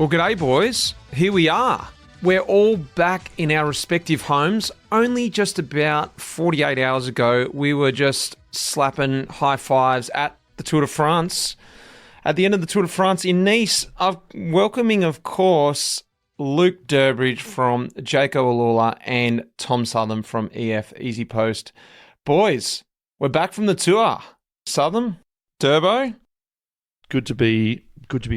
Well, g'day, boys. Here we are. We're all back in our respective homes. Only just about 48 hours ago, we were just slapping high fives at the Tour de France. At the end of the Tour de France in Nice, welcoming, of course, Luke Durbridge from Jayco Alula and Tom Southam from Easypost. Boys, we're back from the tour. Southam, Durbo. Good to be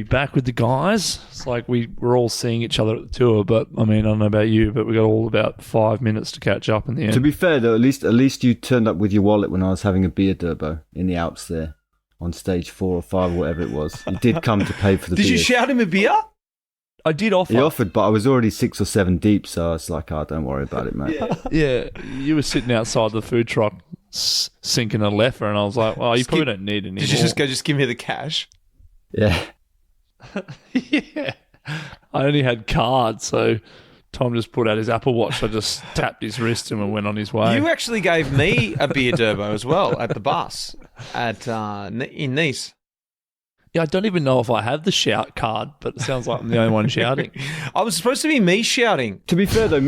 back with the guys. It's like we're all seeing each other at the tour, but I mean, I don't know about you, but we got all about 5 minutes to catch up in the end. To be fair though, at least you turned up with your wallet when I was having a beer, Durbo, in the Alps there on stage 4 or 5 or whatever it was. You did come to pay for the beer. Did you shout him a beer? I did offer. He offered, but I was already 6 or 7 deep, so I was like, "Oh, don't worry about it, mate." Yeah, you were sitting outside the food truck sinking a lefer, and I was like, "Well, you probably don't need any." Did you just go, just give me the cash? Yeah. Yeah. I only had cards, so Tom just put out his Apple Watch. I just tapped his wrist and went on his way. You actually gave me a beer, Durbo, as well at the bus in Nice. Yeah, I don't even know if I have the shout card, but it sounds like I'm the only one shouting. I was supposed to be me shouting. To be fair though,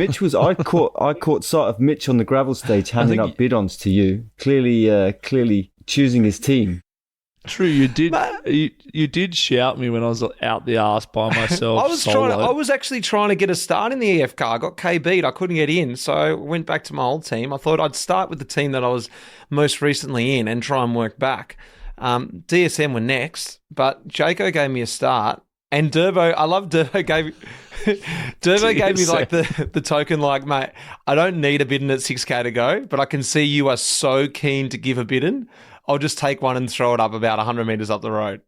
I caught sight of Mitch on the gravel stage handing up bidons to you, clearly choosing his team. True, you did. You did shout me when I was out the arse by myself. I was actually trying to get a start in the EF car. I got KB'd. I couldn't get in, so I went back to my old team. I thought I'd start with the team that I was most recently in and try and work back. DSM were next, but Jayco gave me a start, and Durbo. I love Durbo gave me like the token, like, mate, I don't need a bidon at 6K to go, but I can see you are so keen to give a bidon. I'll just take one and throw it up about 100 metres up the road.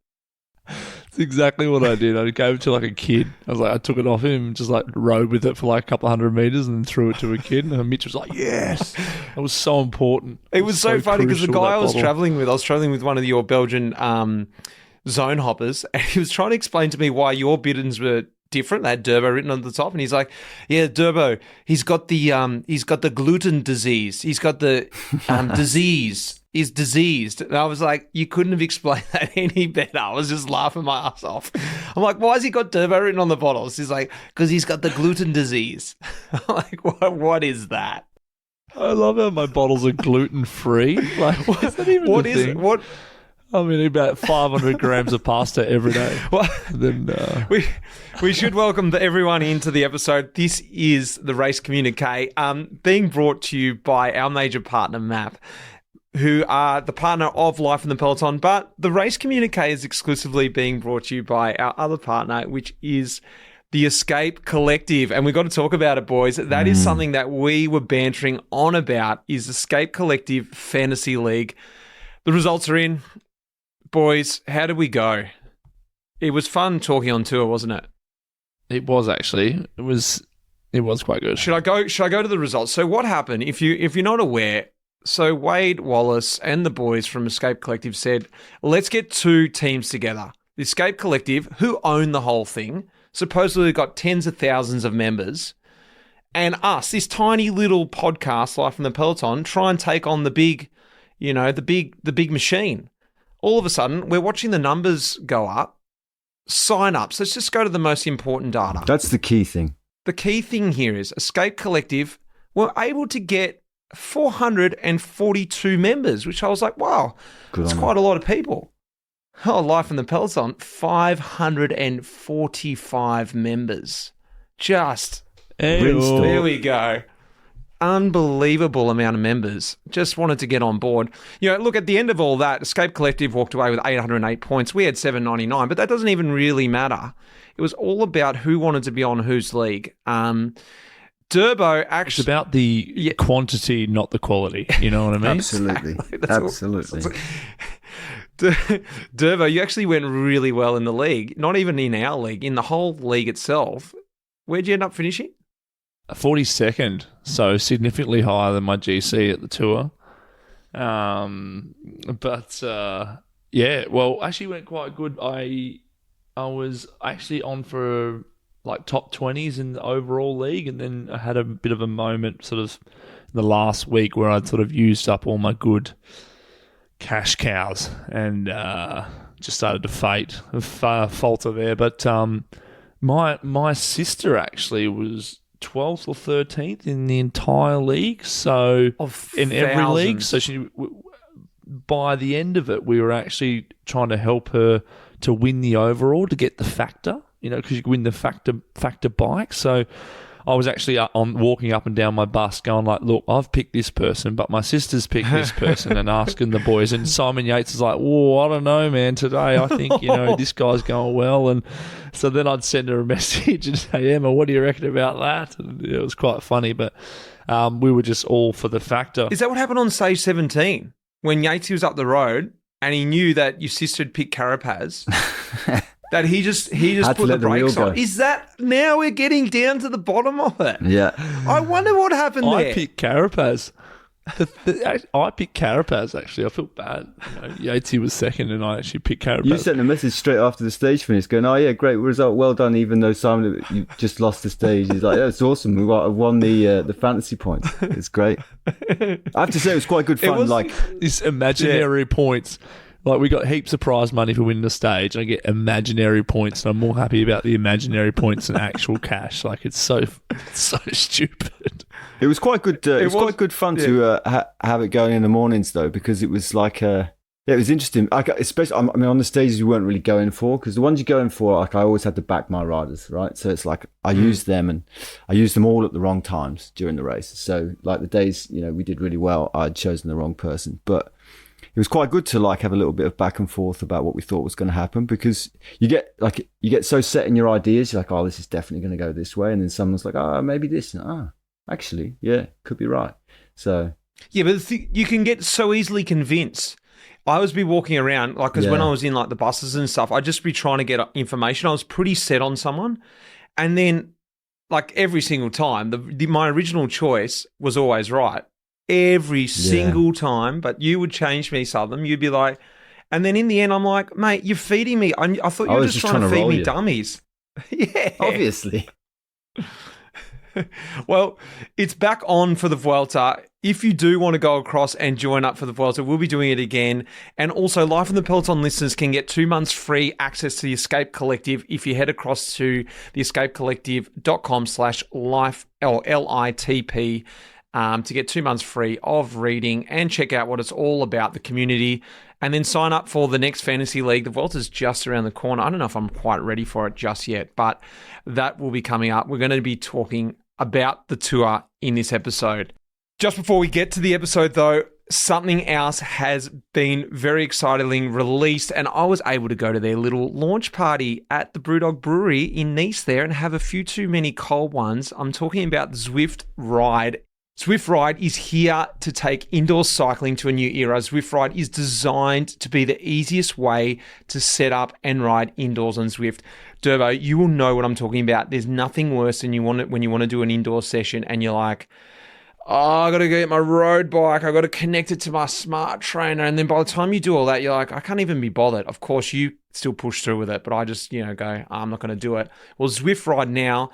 That's exactly what I did. I gave it to like a kid. I took it off him, just like rode with it for like a couple of 100 metres and then threw it to a kid. And Mitch was like, yes. It was so important. It was so funny because the guy I was travelling with one of your Belgian zone hoppers, and he was trying to explain to me why your bidons were different. They had Durbo written on the top, and he's like, "Yeah, Durbo, he's got the gluten disease. He's got the disease. He's diseased." And I was like, "You couldn't have explained that any better." I was just laughing my ass off. I'm like, "Why has he got Durbo written on the bottles?" He's like, "Because he's got the gluten disease." I'm like, "What is that?" I love how my bottles are gluten free. Like, what's that even? What is it? What? I mean, about 500 grams of pasta every day. Well, then we should welcome everyone into the episode. This is the Race Communiqué, being brought to you by our major partner, MAAP, who are the partner of Life in the Peloton. But the Race Communiqué is exclusively being brought to you by our other partner, which is the Escape Collective. And we've got to talk about it, boys. That is something that we were bantering on about, is Escape Collective Fantasy League. The results are in. Boys, how did we go? It was fun talking on tour, wasn't it? It was actually. It was quite good. Should I go to the results? So what happened, if you're not aware, so Wade Wallace and the boys from Escape Collective said, let's get 2 teams together. The Escape Collective, who own the whole thing, supposedly got tens of thousands of members, and us, this tiny little podcast, Life from the Peloton, try and take on the big machine. All of a sudden, we're watching the numbers go up. Sign-ups. Let's just go to the most important data. That's the key thing. The key thing here is Escape Collective were able to get 442 members, which I was like, wow, that's quite a lot of people. Oh, Life in the Peloton, 545 members. Just, there we go. Unbelievable amount of members. Just wanted to get on board. Look, at the end of all that, Escape Collective walked away with 808 points. We had 799, but that doesn't even really matter. It was all about who wanted to be on whose league. Durbo actually... It's about the quantity, not the quality. You know what I mean? Absolutely. Exactly. Absolutely. Durbo, you actually went really well in the league. Not even in our league, in the whole league itself. Where'd you end up finishing? 42nd, so significantly higher than my GC at the tour. Actually went quite good. I was actually on for like top 20s in the overall league, and then I had a bit of a moment sort of the last week where I'd sort of used up all my good cash cows and just started to falter there. But My sister actually was 12th or 13th in the entire league. So in every league. So by the end of it, we were actually trying to help her to win the overall to get the factor, because you can win the factor bike. So I was actually walking up and down my bus going like, look, I've picked this person, but my sister's picked this person, and asking the boys. And Simon Yates is like, whoa, I don't know, man. Today I think, this guy's going well. And so then I'd send her a message and say, Emma, what do you reckon about that? And it was quite funny, but we were just all for the factor. Is that what happened on stage 17 when Yates was up the road and he knew that your sister had picked Carapaz? That he just put the brakes on. Is that now we're getting down to the bottom of it? Yeah. I wonder what happened there. I picked Carapaz. I picked Carapaz, actually. I felt bad. Yatesy was second and I actually picked Carapaz. You sent a message straight after the stage finish going, oh yeah, great result, well done, even though Simon, you just lost the stage. He's like, that's awesome. We won the fantasy points. It's great. I have to say it was quite good fun. These imaginary points. Like, we got heaps of prize money for winning the stage. I get imaginary points, and I'm more happy about the imaginary points than actual cash. Like, it's so stupid. It was quite good. It was quite good fun to have it going in the mornings, though, because it was like it was interesting. Especially, on the stages you weren't really going for, because the ones you're going for, like, I always had to back my riders, right? So it's like I used them, and I used them all at the wrong times during the race. So, like, the days we did really well, I'd chosen the wrong person, but it was quite good to have a little bit of back and forth about what we thought was going to happen, because you get so set in your ideas. You're like, oh, this is definitely going to go this way, and then someone's like, oh, maybe this. Actually, yeah, could be right. So yeah, but you can get so easily convinced. I always be walking around because when I was in the buses and stuff, I'd just be trying to get information. I was pretty set on someone, and then every single time, my original choice was always right. Every single time, but you would change me, Southam. You'd be like, and then in the end, I'm like, mate, you're feeding me. I thought you were just trying to feed me dummies. Yeah. Obviously. Well, it's back on for the Vuelta. If you do want to go across and join up for the Vuelta, we'll be doing it again. And also, Life on the Peloton listeners can get 2 months free access to the Escape Collective if you head across to theescapecollective.com/life, LITP, to get 2 months free of reading and check out what it's all about, the community, and then sign up for the next fantasy league. The Vuelta's just around the corner. I don't know if I'm quite ready for it just yet, but that will be coming up. We're going to be talking about the tour in this episode. Just before we get to the episode, though, something else has been very excitingly released, and I was able to go to their little launch party at the Brewdog Brewery in Nice there and have a few too many cold ones. I'm talking about the Zwift Ride. Zwift Ride is here to take indoor cycling to a new era. Zwift Ride is designed to be the easiest way to set up and ride indoors on Zwift. Durbo, you will know what I'm talking about. There's nothing worse than when you want to do an indoor session and you're like, oh, I got to get my road bike. I got to connect it to my smart trainer. And then by the time you do all that, you're like, I can't even be bothered. Of course, you still push through with it, but I just, go, I'm not going to do it. Well, Zwift Ride now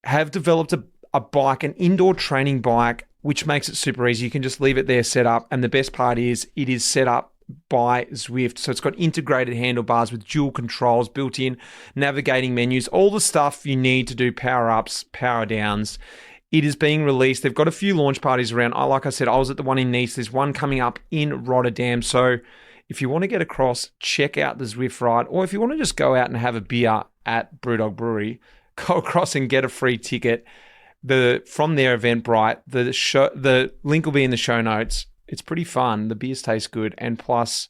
have developed a bike, an indoor training bike, which makes it super easy. You can just leave it there set up. And the best part is it is set up by Zwift. So it's got integrated handlebars with dual controls, built-in navigating menus, all the stuff you need to do power-ups, power-downs. It is being released. They've got a few launch parties around. Like I said, I was at the one in Nice. There's one coming up in Rotterdam. So if you want to get across, check out the Zwift Ride. Or if you want to just go out and have a beer at Brewdog Brewery, go across and get a free ticket from their Eventbrite. The link will be in the show notes. It's pretty fun. The beers taste good. And plus,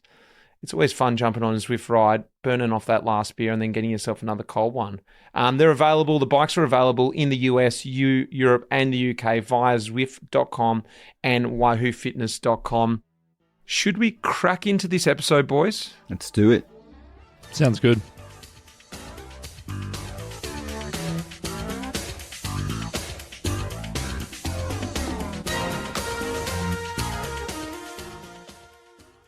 it's always fun jumping on a Zwift Ride, burning off that last beer and then getting yourself another cold one. They're available. The bikes are available in the US, Europe, and the UK via Zwift.com and WahooFitness.com. Should we crack into this episode, boys? Let's do it. Sounds good.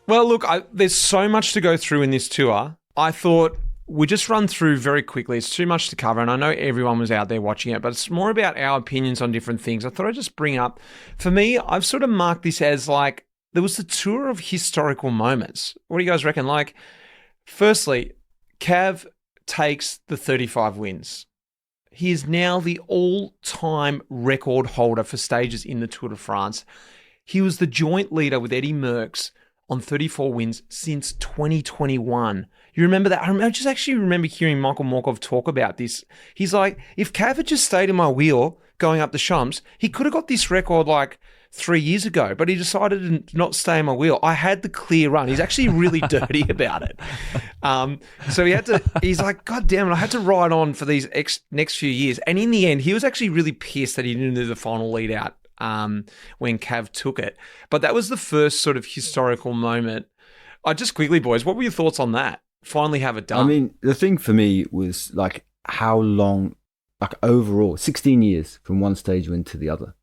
Well, look, there's so much to go through in this tour. I thought we'd just run through very quickly. It's too much to cover, and I know everyone was out there watching it, but it's more about our opinions on different things. I thought I'd just bring up, for me, I've sort of marked this as there was the tour of historical moments. What do you guys reckon? Firstly, Cav, takes the 35 wins. He is now the all-time record holder for stages in the Tour de France. He was the joint leader with Eddie Merckx on 34 wins since 2021. You remember that? I just actually remember hearing Michael Morkov talk about this. He's like, if Cav had just stayed in my wheel going up the Champs, he could have got this record like 3 years ago, but he decided to not stay in my wheel. I had the clear run. He's actually really dirty about it. So he's like, God damn it, I had to ride on for these next few years. And in the end, he was actually really pissed that he didn't do the final lead out when Cav took it. But that was the first sort of historical moment. Just quickly, boys, what were your thoughts on that? Finally have it done. I mean, the thing for me was like how long, like overall, 16 years from one stage win to the other.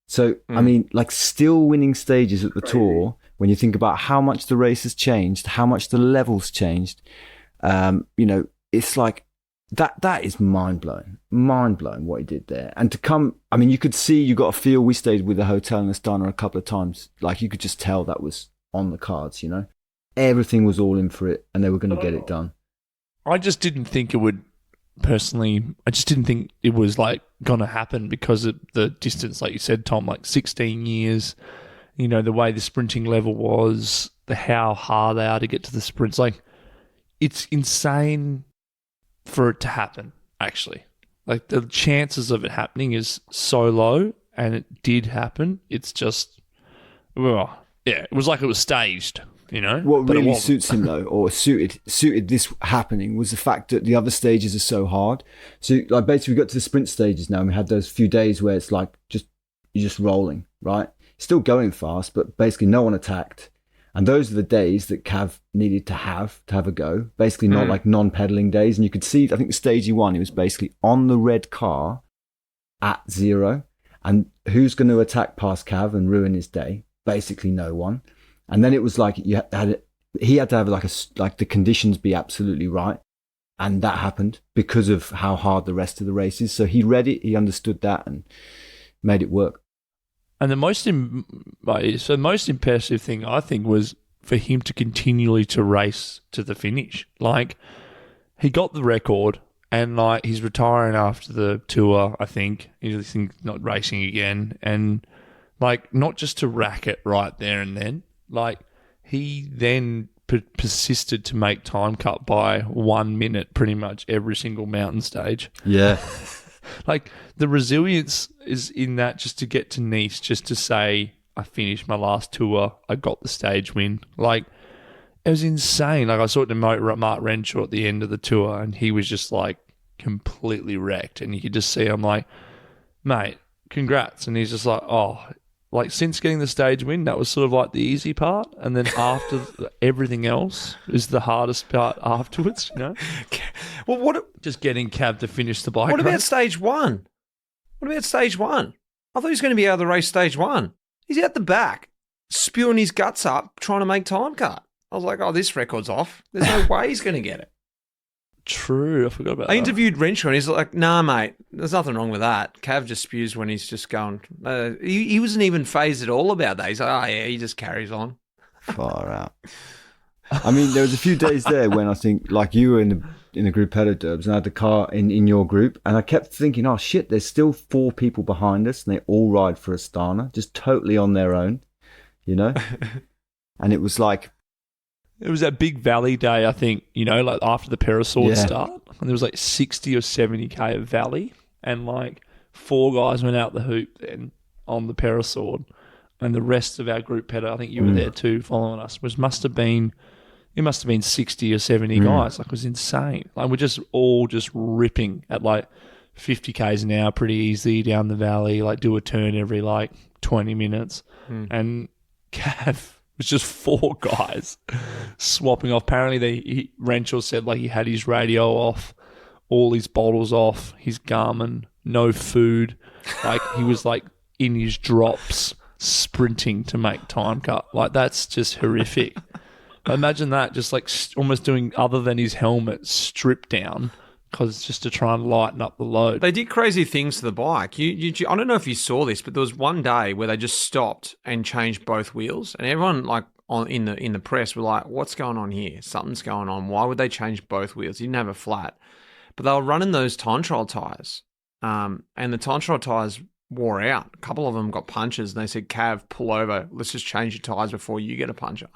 So, I mean, like still winning stages at the Tour, when you think about how much the race has changed, how much the level's changed, it's like that is mind-blowing what he did there. And to come, I mean, you could see, you got a feel, we stayed with the hotel in Astana a couple of times, like you could just tell that was on the cards, Everything was all in for it and they were going to get it done. I just didn't think it would, personally, I just didn't think it was like going to happen because of the distance, like you said, Tom, like 16 years, the way the sprinting level was, how hard they are to get to the sprints. Like, it's insane for it to happen, actually. Like, the chances of it happening is so low, and it did happen. It's just, it was like it was staged. What really suits him though, or suited this happening, was the fact that the other stages are so hard. So like basically we got to the sprint stages now and we had those few days where it's like you're just rolling, right? Still going fast, but basically no one attacked. And those are the days that Cav needed to have a go. Basically not like non-pedaling days. And you could see, I think the stage he won, he was basically on the red car at 0. And who's going to attack past Cav and ruin his day? Basically no one. And then it was like he had to have like the conditions be absolutely right, and that happened because of how hard the rest of the race is. So he read it, he understood that, and made it work. And the most impressive thing I think was for him to continually to race to the finish. Like, he got the record, and like he's retiring after the Tour. I think he's not racing again, and like not just to rack it right there and then. Like, he then persisted to make time cut by 1 minute pretty much every single mountain stage. Yeah. Like, the resilience is in that, just to get to Nice, just to say, I finished my last Tour, I got the stage win. Like, it was insane. Like, I saw it to Mark Renshaw at the end of the Tour, and he was just, like, completely wrecked. And you could just see, I'm like, mate, congrats. And he's just like, oh... Like, since getting the stage win, that was sort of like the easy part. And then after everything else is the hardest part afterwards, Well, just getting Cav to finish the bike What race. about stage one? I thought he was going to be out of the race stage 1. He's out the back, spewing his guts up, trying to make time cut. I was like, oh, this record's off. There's no way he's going to get it. True, I forgot about that. I interviewed Renshaw and he's like, nah, mate, there's nothing wrong with that. Cav just spews when he's just going. He wasn't even phased at all about that. He's like, oh, yeah, he just carries on. Far out. I mean, there was a few days there when I think, like, you were in the group Durbs, and I had the car in your group, and I kept thinking, oh, shit, there's still 4 people behind us, and they all ride for Astana, just totally on their own, And it was like... It was that big valley day, I think, like after the Parasword start. And there was like 60 or 70k of valley. And like 4 guys went out the hoop then on the Parasword. And the rest of our group, Petter, I think you were there too, following us, must have been 60 or 70 guys. Like, it was insane. Like, we're just all just ripping at like 50k's an hour pretty easy down the valley, like do a turn every like 20 minutes. And Cav... It's just 4 guys swapping off. Apparently, Renshaw said like he had his radio off, all his bottles off, his Garmin, no food. Like, he was like in his drops, sprinting to make time cut. Like, that's just horrific. Imagine that, just like almost doing, other than his helmet, strip down, because just to try and lighten up the load. They did crazy things to the bike. I don't know if you saw this, but there was one day where they just stopped and changed both wheels, and everyone like in the press were like, what's going on here? Something's going on. Why would they change both wheels? He didn't have a flat. But they were running those time trial tyres. And the time trial tyres wore out. A couple of them got punctures, and they said, Cav, pull over. Let's just change your tyres before you get a puncture.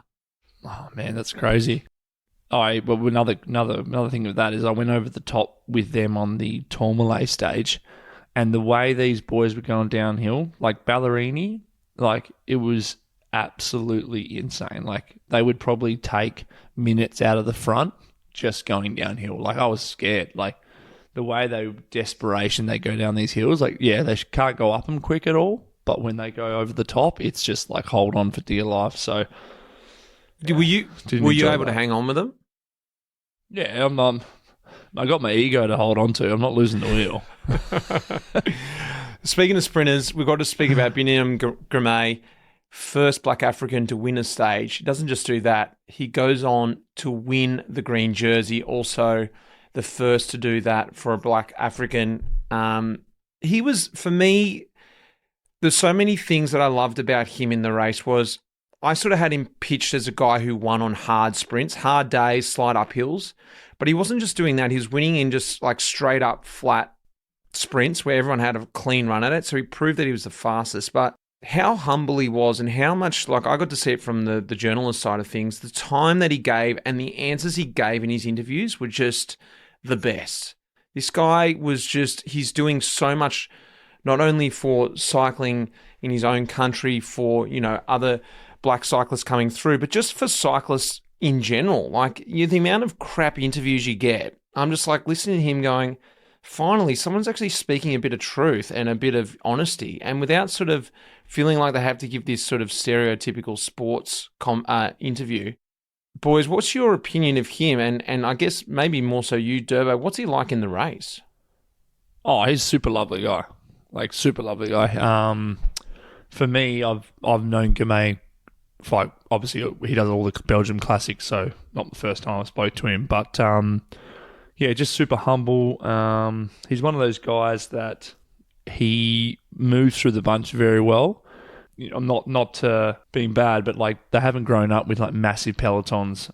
Oh, man, that's crazy. Well, another thing of that is I went over the top with them on the Tourmalet stage, and the way these boys were going downhill, like Ballerini, like it was absolutely insane. Like they would probably take minutes out of the front just going downhill. Like I was scared. Like the way desperation they go down these hills, like yeah, they can't go up them quick at all. But when they go over the top, it's just like hold on for dear life. So were you able to hang on with them? Yeah, I got my ego to hold on to. I'm not losing the wheel. Speaking of sprinters, we've got to speak about Dylan Groenewegen, first Black African to win a stage. He doesn't just do that. He goes on to win the green jersey, also the first to do that for a Black African. He was, for me, there's so many things that I loved about him in the race was I sort of had him pitched as a guy who won on hard sprints, hard days, slight uphills. But he wasn't just doing that. He was winning in just like straight up flat sprints where everyone had a clean run at it. So he proved that he was the fastest. But how humble he was and how much, like I got to see it from the journalist side of things, the time that he gave and the answers he gave in his interviews were just the best. This guy was just, he's doing so much, not only for cycling in his own country, for, you know, other Black cyclists coming through, but just for cyclists in general. Like the amount of crap interviews you get, I'm just like listening to him going, finally, someone's actually speaking a bit of truth and a bit of honesty, and without sort of feeling like they have to give this sort of stereotypical sports interview. Boys, what's your opinion of him? And I guess maybe more so you, Durbo, what's he like in the race? Oh, he's a super lovely guy. Like super lovely guy. For me, I've known Gamay. Like obviously he does all the Belgium classics, so not the first time I spoke to him, but yeah, just super humble. He's one of those guys that he moves through the bunch very well. You know, not being bad, but like they haven't grown up with like massive pelotons,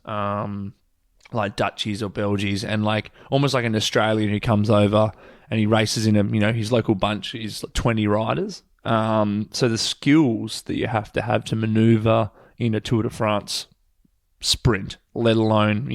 like Dutchies or Belgies, and like almost like an Australian who comes over and he races in his local bunch is 20 riders. So the skills that you have to maneuver in a Tour de France sprint, let alone,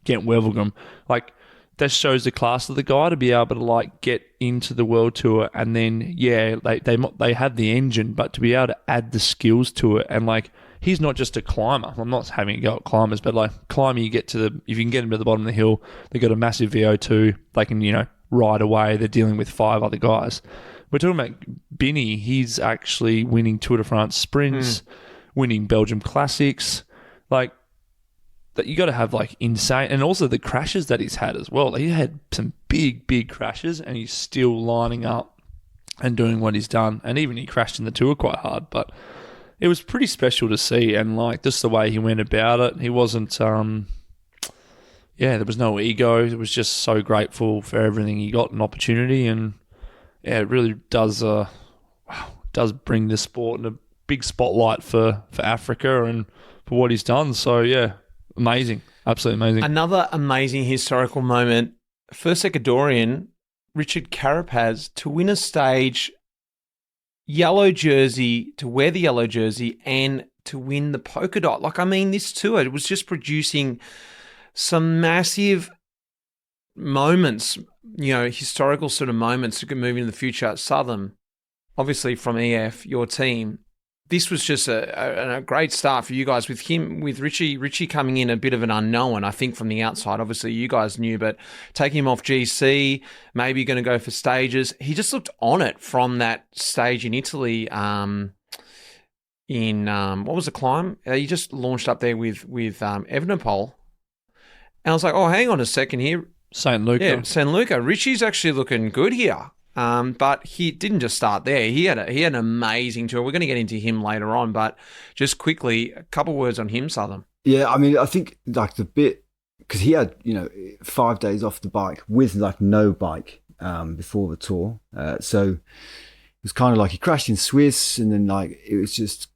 Gent-Wevelgem, like that shows the class of the guy to be able to like get into the World Tour, and then they have the engine, but to be able to add the skills to it, and like he's not just a climber. I'm not having a go at climbers, but like climbing, if you can get them to the bottom of the hill, they've got a massive VO2, they can ride away. They're dealing with 5 other guys. We're talking about Binny. He's actually winning Tour de France sprints, winning Belgium classics. Like that, you got to have like insane, and also the crashes that he's had as well. He had some big crashes, and he's still lining up and doing what he's done. And even he crashed in the Tour quite hard, but it was pretty special to see. And like just the way he went about it, he wasn't. There was no ego. It was just so grateful for everything he got, an opportunity, and yeah, it really does bring the sport in a big spotlight for Africa and for what he's done. So yeah, amazing, absolutely amazing. Another amazing historical moment. First Ecuadorian, Richard Carapaz, to win a stage, yellow jersey, to wear the yellow jersey and to win the polka dot. Like, I mean, this tour, it was just producing some massive moments, historical sort of moments that could move into the future. Southam, obviously from EF, your team, this was just a great start for you guys with Richie coming in a bit of an unknown, I think, from the outside. Obviously, you guys knew, but taking him off GC, maybe going to go for stages. He just looked on it from that stage in Italy. What was the climb? He just launched up there with Evenepoel. And I was like, oh, hang on a second here. St. Luca. Yeah, St. Luca. Richie's actually looking good here. But he didn't just start there. He had an amazing tour. We're going to get into him later on, but just quickly, a couple words on him, Southam. Yeah, I mean, I think like the bit, because he had, 5 days off the bike with like no bike before the tour. So it was kind of like he crashed in Swiss, and then like it was just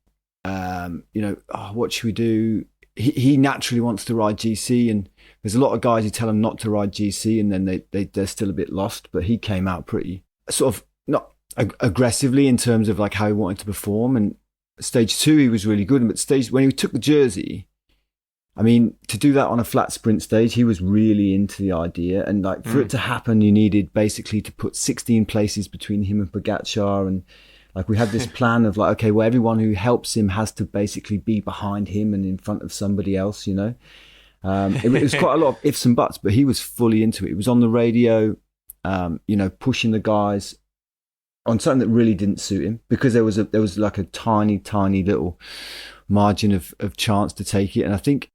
what should we do? He naturally wants to ride GC, and there's a lot of guys who tell him not to ride GC, and then they're still a bit lost. But he came out pretty sort of not aggressively in terms of like how he wanted to perform. And stage 2, he was really good. But when he took the jersey, I mean, to do that on a flat sprint stage, he was really into the idea. And like for it to happen, you needed basically to put 16 places between him and Pogačar, and like we had this plan of like, okay, well, everyone who helps him has to basically be behind him and in front of somebody else, you know. It was quite a lot of ifs and buts, but he was fully into it. He was on the radio, pushing the guys on something that really didn't suit him, because there was like a tiny little margin of chance to take it. And I think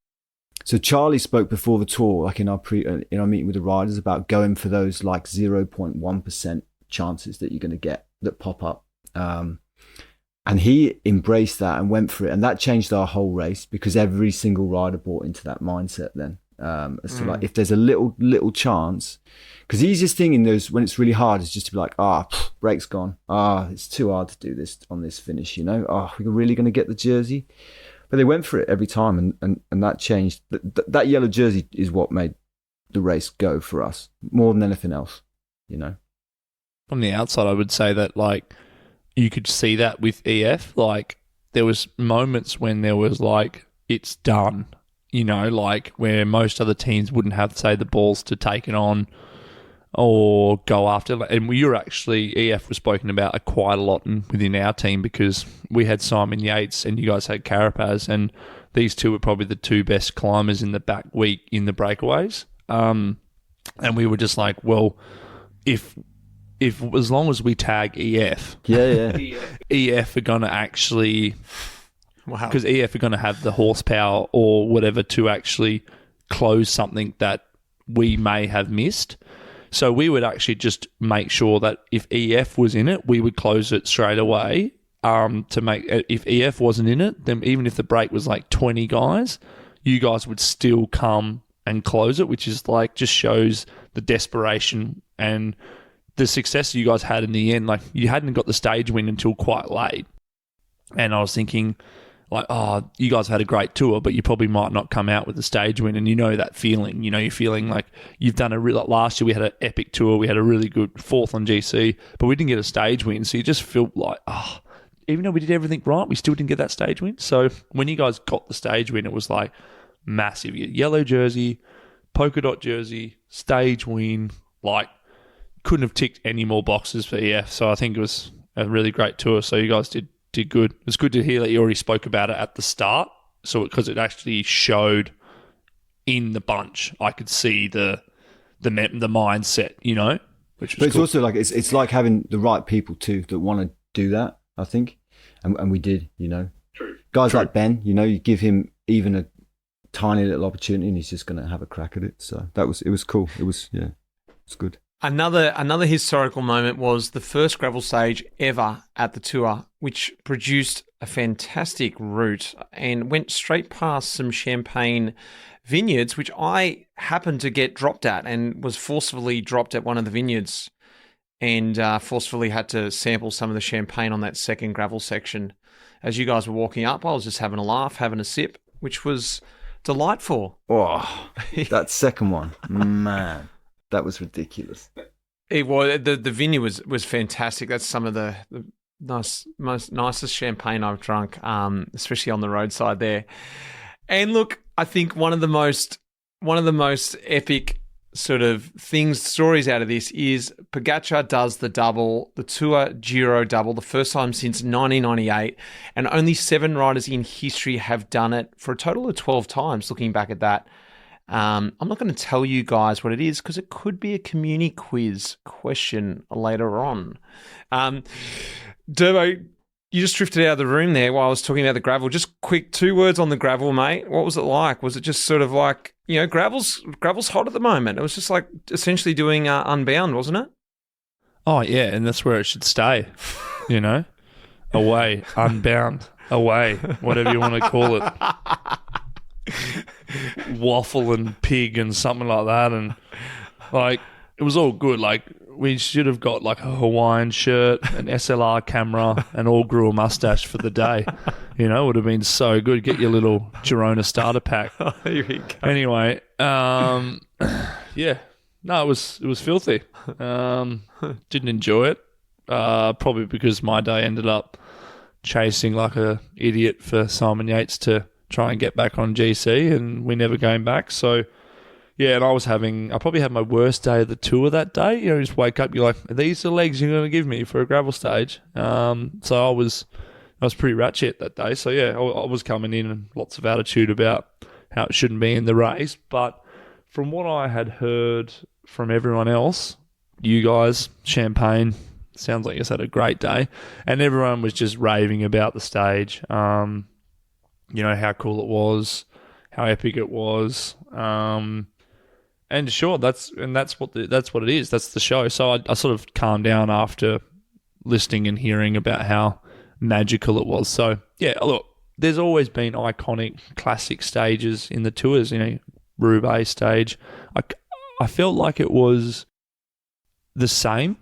so. Charlie spoke before the tour, like in our meeting with the riders, about going for those like 0.1% chances that you're going to get that pop up. And he embraced that and went for it, and that changed our whole race, because every single rider bought into that mindset then. So like if there's a little chance, because the easiest thing in those when it's really hard is just to be like, brake's gone, it's too hard to do this on this finish, you know, we're really going to get the jersey. But they went for it every time, and that changed. That yellow jersey is what made the race go for us more than anything else, you know. From the outside, I would say that like you could see that with EF. Like there was moments when there was like, it's done, you know, like where most other teams wouldn't have, say, the balls to take it on or go after. And we were actually, EF was spoken about quite a lot within our team, because we had Simon Yates and you guys had Carapaz, and these two were probably the two best climbers in the back week in the breakaways. And we were just like, well, if as long as we tag EF, EF are going to actually, because EF are going to have the horsepower or whatever to actually close something that we may have missed. So we would actually just make sure that if EF was in it, we would close it straight away. If EF wasn't in it, then even if the break was like 20 guys, you guys would still come and close it, which is like just shows the desperation and the success you guys had in the end. Like you hadn't got the stage win until quite late, and I was thinking like, you guys had a great tour, but you probably might not come out with the stage win. And you know that feeling, you know, you're feeling like you've done like last year we had an epic tour, we had a really good 4th on GC, but we didn't get a stage win. So you just feel like, even though we did everything right, we still didn't get that stage win. So when you guys got the stage win, it was like massive. You get yellow jersey, polka dot jersey, stage win, like couldn't have ticked any more boxes for EF. So I think it was a really great tour. So you guys did good. It's good to hear that you already spoke about it at the start. So because it actually showed in the bunch, I could see the mindset, you know, which was. But it's cool. Also like it's like having the right people too that want to do that, I think, and we did, you know. True. Guys like Ben, you know, you give him even a tiny little opportunity and he's just going to have a crack at it. So it was cool. It's good. Another historical moment was the first gravel stage ever at the tour, which produced a fantastic route and went straight past some champagne vineyards, which I happened to get dropped at and was forcibly dropped at one of the vineyards, and forcefully had to sample some of the champagne on that second gravel section. As you guys were walking up, I was just having a laugh, having a sip, which was delightful. Oh, that second one, man. That was ridiculous. It was the vineyard was fantastic. That's some of the nicest champagne I've drunk, especially on the roadside there. And look, I think one of the most epic sort of stories out of this is Pogačar does the double, the Tour Giro double, the first time since 1998, and only 7 riders in history have done it for a total of 12 times. Looking back at that. I'm not going to tell you guys what it is because it could be a community quiz question later on. Durbo, you just drifted out of the room there while I was talking about the gravel. Just quick 2 words on the gravel, mate. What was it like? Was it just sort of like, you know, gravel's hot at the moment? It was just like essentially doing Unbound, wasn't it? Oh, yeah, and that's where it should stay, you know? Away, Unbound, away, whatever you want to call it. Waffle and pig and something like that, and like it was all good. Like we should have got like a Hawaiian shirt, an SLR camera, and all grew a mustache for the day. Would have been so good. Get your little Girona starter pack. Here we go. Anyway, yeah. No, it was filthy. Didn't enjoy it. Probably because my day ended up chasing like a idiot for Simon Yates to try and get back on GC, and we never came back. So, yeah, and I probably had my worst day of the tour that day. You just wake up, you're like, are these the legs you're going to give me for a gravel stage? So I was pretty ratchet that day. So, yeah, I was coming in and lots of attitude about how it shouldn't be in the race. But from what I had heard from everyone else, you guys, Champagne, sounds like you had a great day. And everyone was just raving about the stage, how cool it was, how epic it was. And sure, that's what it is. That's the show. So I sort of calmed down after listening and hearing about how magical it was. So yeah, look, there's always been iconic, classic stages in the tours. Roubaix stage. I felt like it was the same.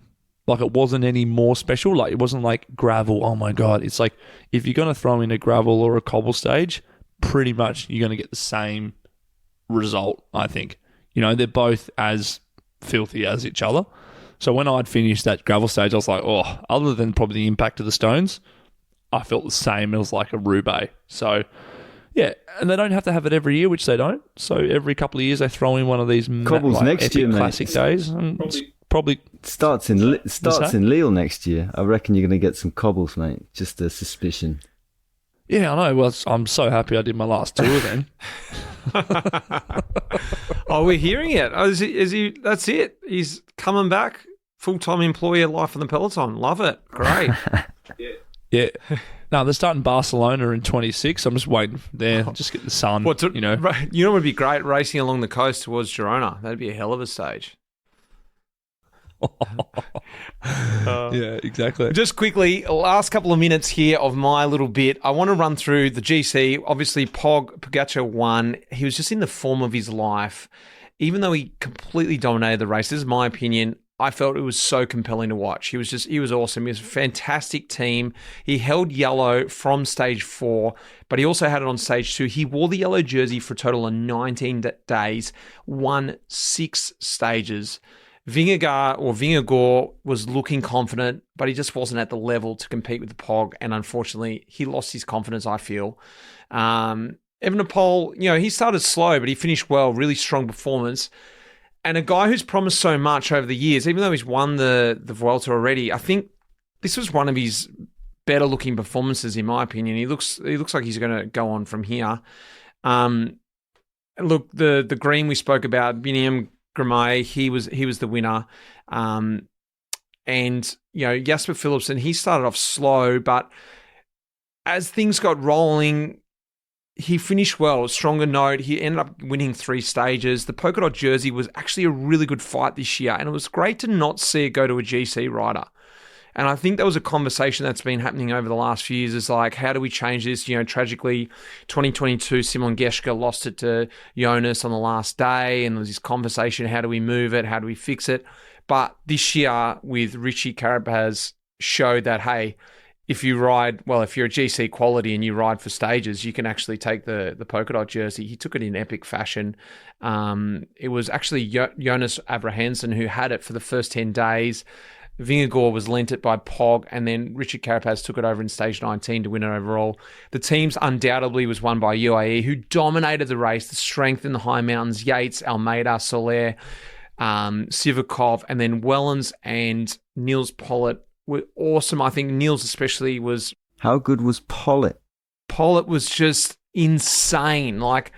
Like it wasn't any more special. Like it wasn't like gravel. Oh my God! It's like if you're gonna throw in a gravel or a cobble stage, pretty much you're gonna get the same result. I think. They're both as filthy as each other. So when I'd finished that gravel stage, I was like, oh, other than probably the impact of the stones, I felt the same as like a Roubaix. So, yeah, and they don't have to have it every year, which they don't. So every couple of years they throw in one of these cobbles next year, classic mate. days. And probably starts in Lille next year. I reckon you're going to get some cobbles, mate. Just a suspicion. Yeah, I know. Well, I'm so happy I did my last tour then. Oh, we're hearing it. Oh, is he? That's it. He's coming back. Full-time employee, life on the Peloton. Love it. Great. Yeah. No, they're starting Barcelona in 26. I'm just waiting there. Just get the sun. What would be great? Racing along the coast towards Girona. That'd be a hell of a stage. Yeah, exactly. Just quickly, last couple of minutes here of my little bit. I want to run through the GC. Obviously, Pogačar won. He was just in the form of his life. Even though he completely dominated the race, this is my opinion, I felt it was so compelling to watch. He was awesome. He was a fantastic team. He held yellow from stage 4, but he also had it on stage 2. He wore the yellow jersey for a total of 19 days, won 6 stages. Vingegaard was looking confident, but he just wasn't at the level to compete with the Pog, and unfortunately, he lost his confidence, I feel. Evenepoel, he started slow, but he finished well, really strong performance. And a guy who's promised so much over the years, even though he's won the Vuelta already, I think this was one of his better looking performances, in my opinion. He looks like he's going to go on from here. Look, the green we spoke about, Dylan Groenewegen, he was the winner. And Jasper Philipsen, he started off slow, but as things got rolling, he finished well, a stronger note. He ended up winning 3 stages. The polka dot jersey was actually a really good fight this year, and it was great to not see it go to a GC rider. And I think there was a conversation that's been happening over the last few years is like, how do we change this? Tragically, 2022, Simon Geschke lost it to Jonas on the last day, and there was this conversation, how do we move it? How do we fix it? But this year with Richie Carapaz showed that, hey, if you're a GC quality and you ride for stages, you can actually take the polka dot jersey. He took it in epic fashion. It was actually Jonas Abrahamsen who had it for the first 10 days. Vingegaard was lent it by Pog, and then Richard Carapaz took it over in stage 19 to win it overall. The teams undoubtedly was won by UAE, who dominated the race, the strength in the high mountains, Yates, Almeida, Soler, Sivakov, and then Wellens and Niels Pollitt were awesome. I think Niels especially was... How good was Pollitt? Pollitt was just insane. Like,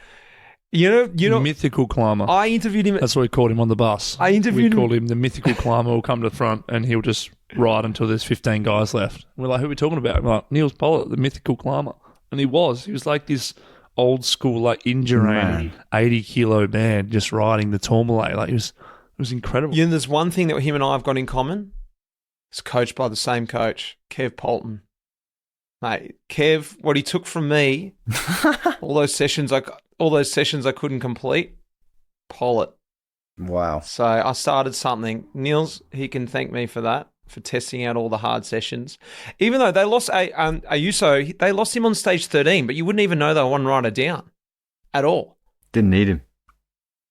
you know, mythical climber. I interviewed him. That's what we called him on the bus. We called him the mythical climber. Will come to the front and he'll just ride until there's 15 guys left. We're like, who are we talking about? We're like, Niels Pollitt, the mythical climber. And he was like this old school, like Indurain, 80 kilo man just riding the Tourmalet. Like it was incredible. There's one thing that him and I have got in common. It's coached by the same coach, Kev Polton. Mate, Kev, what he took from me, all those sessions I couldn't complete, Pollitt. Wow. So I started something. Niels, he can thank me for that. for testing out all the hard sessions. Even though they lost Ayuso, they lost him on stage 13, but you wouldn't even know they were one rider down at all. Didn't need him.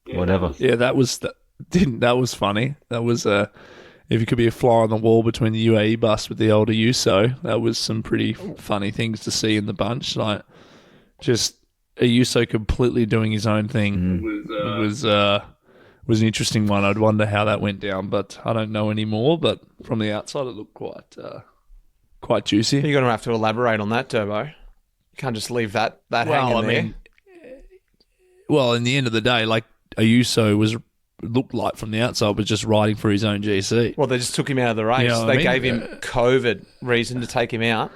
Whatever. That was funny. That was if you could be a fly on the wall between the UAE bus with the old Ayuso, that was some pretty funny things to see in the bunch. Like just Ayuso completely doing his own thing. It was an interesting one. I'd wonder how that went down, but I don't know anymore. But from the outside, it looked quite juicy. You're going to have to elaborate on that, Turbo. You can't just leave that hanging there. Well, in the end of the day, like Ayuso looked like from the outside was just riding for his own GC. Well, they just took him out of the race. They gave him COVID reason to take him out.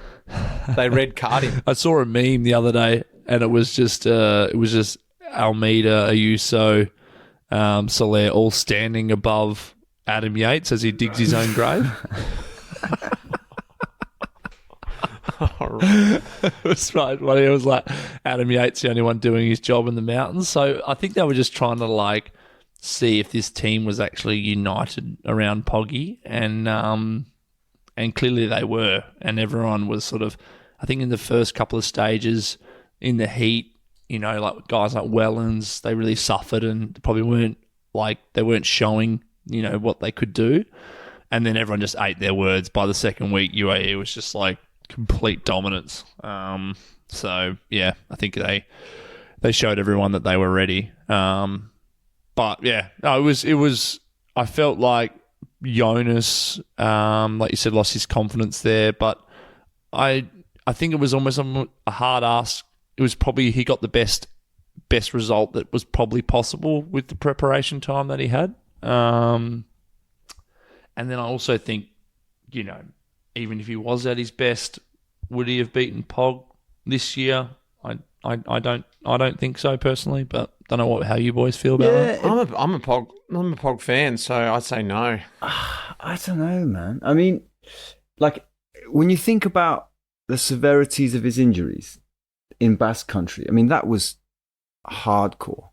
They red card him. I saw a meme the other day, and it was just Almeida, Ayuso, Soler all standing above Adam Yates as he digs his own grave. It was right. Well, it was like Adam Yates, the only one doing his job in the mountains. So I think they were just trying to like see if this team was actually united around Poggy, and clearly they were, and everyone was sort of. I think in the first couple of stages in the heat, you know, like guys like Wellens, they really suffered and probably weren't showing, you know, what they could do. And then everyone just ate their words. By the second week, UAE was just like complete dominance. So yeah, I think they showed everyone that they were ready. But yeah, no, it was. I felt like Jonas, like you said, lost his confidence there. But I think it was almost a hard ask. It was probably he got the best result that was probably possible with the preparation time that he had. And then I also think, you know, even if he was at his best, would he have beaten Pog this year? I don't think so personally, but don't know how you boys feel about that. I'm a Pog fan, so I'd say no. I don't know, man. I mean, like when you think about the severities of his injuries in Basque Country, I mean that was hardcore,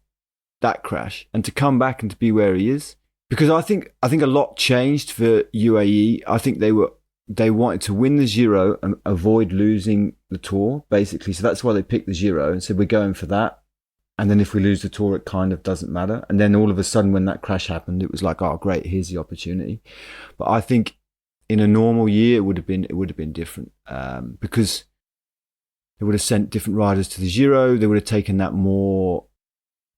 that crash, and to come back and to be where he is, because I think a lot changed for UAE. I think they wanted to win the Giro and avoid losing the Tour, basically. So that's why they picked the Giro and said we're going for that. And then if we lose the Tour, it kind of doesn't matter. And then all of a sudden, when that crash happened, it was like, oh great, here's the opportunity. But I think in a normal year, it would have been different, because they would have sent different riders to the Giro. They would have taken that more,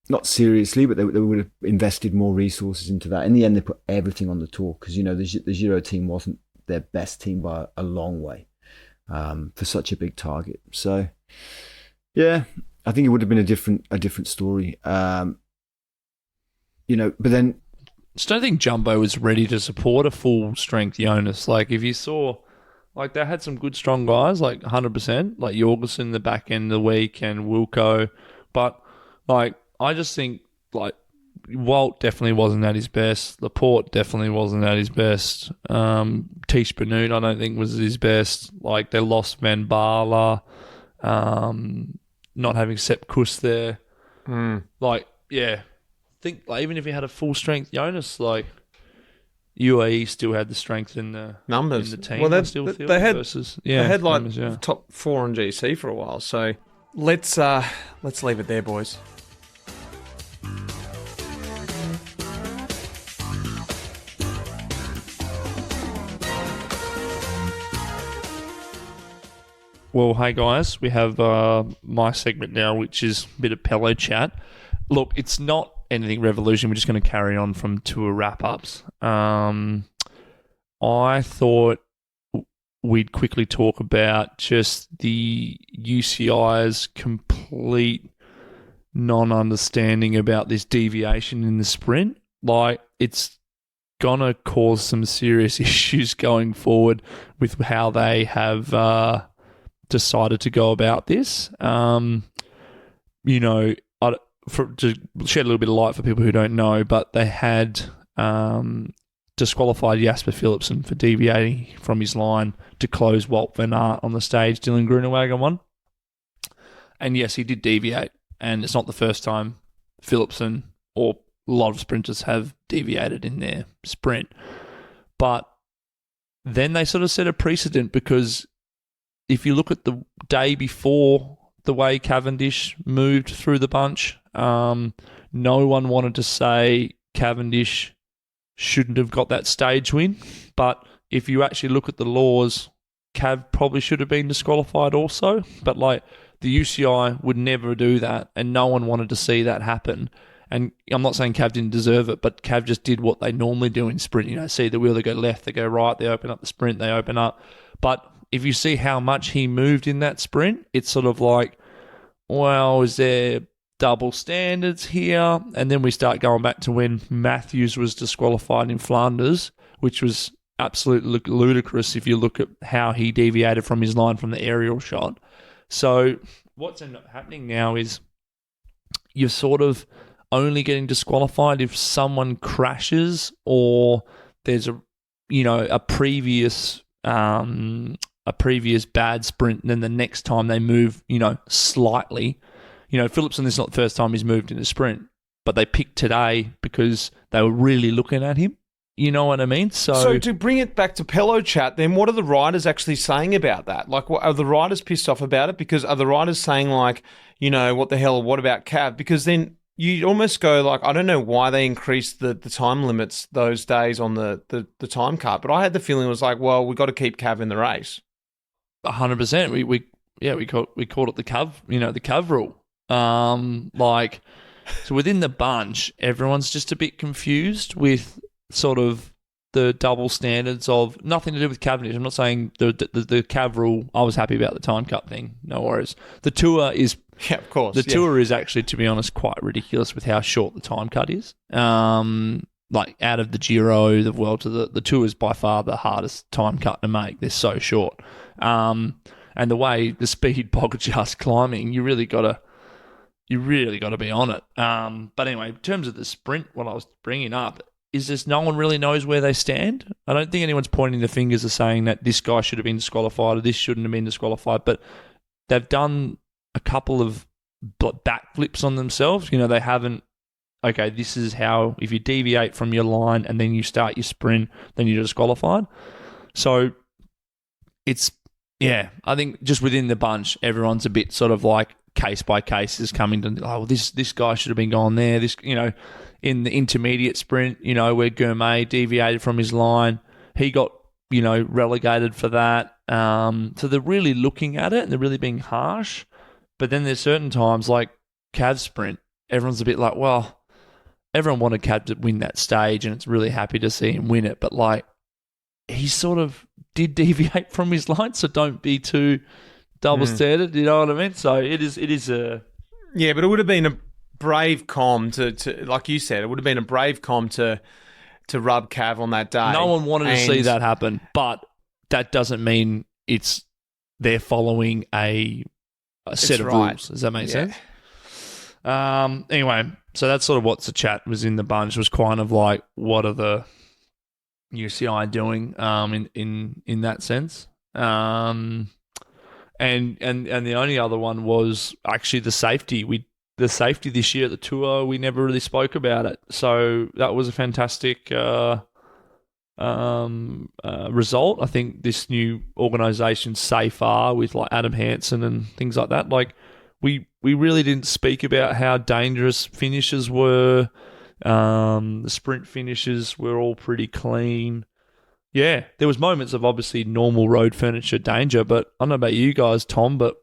not seriously, but they would have invested more resources into that. In the end, they put everything on the Tour because, you know, the Giro team wasn't their best team by a long way, for such a big target. So, yeah, I think it would have been a different story. You know, but then just don't think Jumbo was ready to support a full strength Jonas. Like if you saw, like they had some good strong guys, like 100%, like Jorgensen the back end of the week and Wilco, but like I just think like Walt definitely wasn't at his best. Laporte definitely wasn't at his best. Tish Benoot I don't think was at his best. Like they lost Van Baarle, not having Sepp Kuss there. Like yeah, I think like even if he had a full strength Jonas, like UAE still had the strength in the numbers in the team. Well, I still feel they had versus, they had like numbers, top 4 on GC for a while. So let's leave it there, boys. Well, hey guys, we have my segment now, which is a bit of Pelo chat. Look, it's not anything revolution. We're just going to carry on from tour wrap-ups. I thought we'd quickly talk about just the UCI's complete non-understanding about this deviation in the sprint. Like, it's going to cause some serious issues going forward with how they have decided to go about this. You know, to shed a little bit of light for people who don't know, but they had disqualified Jasper Philipsen for deviating from his line to close Wout van Aert on the stage. Dylan Groenewegen won. And yes, he did deviate. And it's not the first time Philipsen or a lot of sprinters have deviated in their sprint. But then they sort of set a precedent, because if you look at the day before, the way Cavendish moved through the bunch, no one wanted to say Cavendish shouldn't have got that stage win. But if you actually look at the laws, Cav probably should have been disqualified also. But like the UCI would never do that, and no one wanted to see that happen. And I'm not saying Cav didn't deserve it, but Cav just did what they normally do in sprint. You know, see the wheel, they go left, they go right, they open up the sprint, they open up. But if you see how much he moved in that sprint, it's sort of like, well, is there double standards here? And then we start going back to when Matthews was disqualified in Flanders, which was absolutely ludicrous if you look at how he deviated from his line from the aerial shot. So what's ended up happening now is you're sort of only getting disqualified if someone crashes or there's a previous bad sprint, and then the next time they move, slightly. Phillipson, this is not the first time he's moved in a sprint, but they picked today because they were really looking at him. You know what I mean? So to bring it back to Pelo chat, then what are the riders actually saying about that? Like, are the riders pissed off about it? Because are the riders saying like, what the hell, what about Cav? Because then you almost go like, I don't know why they increased the time limits those days on the time card, but I had the feeling it was like, well, we got to keep Cav in the race. 100%. We called it the Cav, the Cav rule. So within the bunch, everyone's just a bit confused with sort of the double standards of nothing to do with Cavendish. I'm not saying the Cav rule. I was happy about the time cut thing. No worries. The tour is, yeah, of course. The tour is actually, to be honest, quite ridiculous with how short the time cut is. Like out of the Giro, the Vuelta, the tour is by far the hardest time cut to make. They're so short. And the way the speed Pogacar's climbing, you really got to be on it. But anyway, in terms of the sprint, what I was bringing up is just no one really knows where they stand. I don't think anyone's pointing the fingers of saying that this guy should have been disqualified or this shouldn't have been disqualified, but they've done a couple of backflips on themselves. They haven't, okay, this is how, if you deviate from your line and then you start your sprint, then you're disqualified. So it's, I think just within the bunch, everyone's a bit sort of like case by case is coming to, oh, this guy should have been going there. This, in the intermediate sprint, where Gourmet deviated from his line, he got, relegated for that. So they're really looking at it and they're really being harsh. But then there's certain times like Cav sprint, everyone's a bit like, well, everyone wanted Cav to win that stage and it's really happy to see him win it. But like, he sort of did deviate from his line, so don't be too double standard, you know what I mean? So it is a... Yeah, but it would have been a brave com to like you said, it would have been a brave com to rub Cav on that day. No one wanted to see that happen, but that doesn't mean they're following a set of rules. Does that make sense? Anyway, so that's sort of what the chat was in the bunch. It was kind of like, what are the UCI doing in that sense? And the only other one was actually the safety. The safety this year at the tour, we never really spoke about it. So that was a fantastic result. I think this new organisation, SafeR, with like Adam Hansen and things like that, like we really didn't speak about how dangerous finishes were. The sprint finishes were all pretty clean. Yeah, there was moments of obviously normal road furniture danger, but I don't know about you guys, Tom, but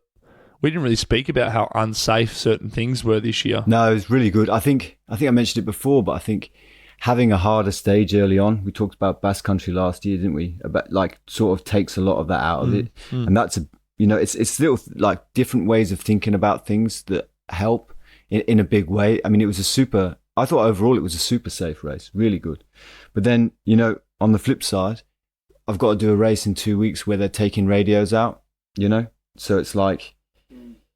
we didn't really speak about how unsafe certain things were this year. No, it was really good. I think I mentioned it before, but I think having a harder stage early on, we talked about Basque Country last year, didn't we? About like sort of takes a lot of that out of it. And that's it's little like different ways of thinking about things that help in a big way. I mean, I thought overall it was a super safe race, really good. But then, on the flip side, I've got to do a race in 2 weeks where they're taking radios out, So it's like,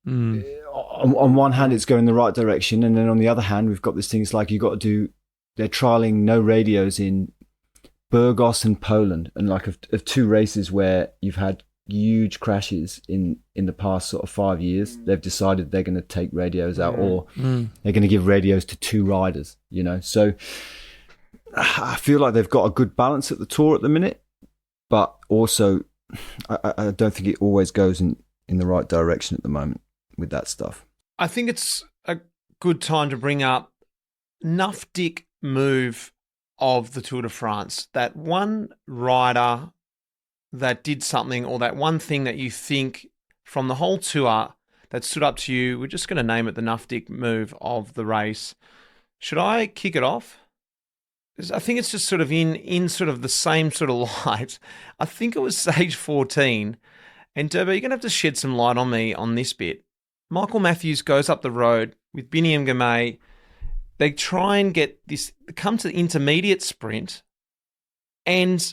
on one hand, it's going the right direction. And then on the other hand, we've got this thing, it's like they're trialing no radios in Burgos and Poland. And like of two races where you've had huge crashes in the past sort of 5 years, they've decided they're going to take radios out or they're going to give radios to two riders, So I feel like they've got a good balance at the tour at the minute, but also I don't think it always goes in the right direction at the moment with that stuff. I think it's a good time to bring up Nufdick move of the Tour de France. That one rider that did something, or that one thing that you think from the whole tour that stood up to you. We're just going to name it the Nufdick move of the race. Should I kick it off? I think it's just sort of in sort of the same sort of light. I think it was stage 14. And Durbo, you're going to have to shed some light on me on this bit. Michael Matthews goes up the road with Biniam Girmay. They try and get this, come to the intermediate sprint, and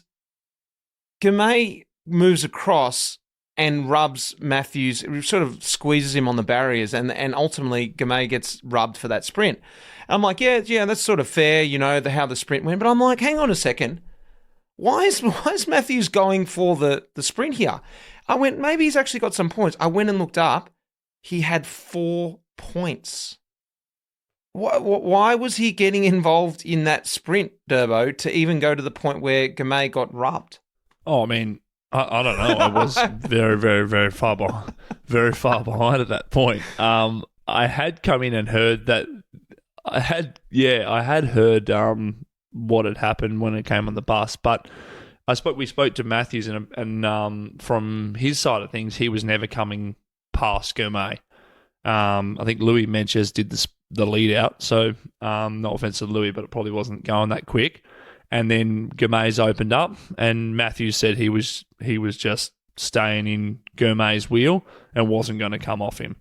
Girmay moves across and rubs Matthews, sort of squeezes him on the barriers, and ultimately Girmay gets rubbed for that sprint. And I'm like, yeah, that's sort of fair, how the sprint went. But I'm like, hang on a second. Why is Matthews going for the sprint here? I went, maybe he's actually got some points. I went and looked up. He had 4 points. Why was he getting involved in that sprint, Durbo, to even go to the point where Girmay got rubbed? Oh, I mean, I don't know. I was very, very, very far behind at that point. I had come in and heard that. I had heard what had happened when it came on the bus, but we spoke to Matthews, and from his side of things, he was never coming past Girmay. I think Louis Menches did the lead out, so no offense to Louis, but it probably wasn't going that quick. And then Girmay's opened up, and Matthews said he was just staying in Girmay's wheel and wasn't going to come off him.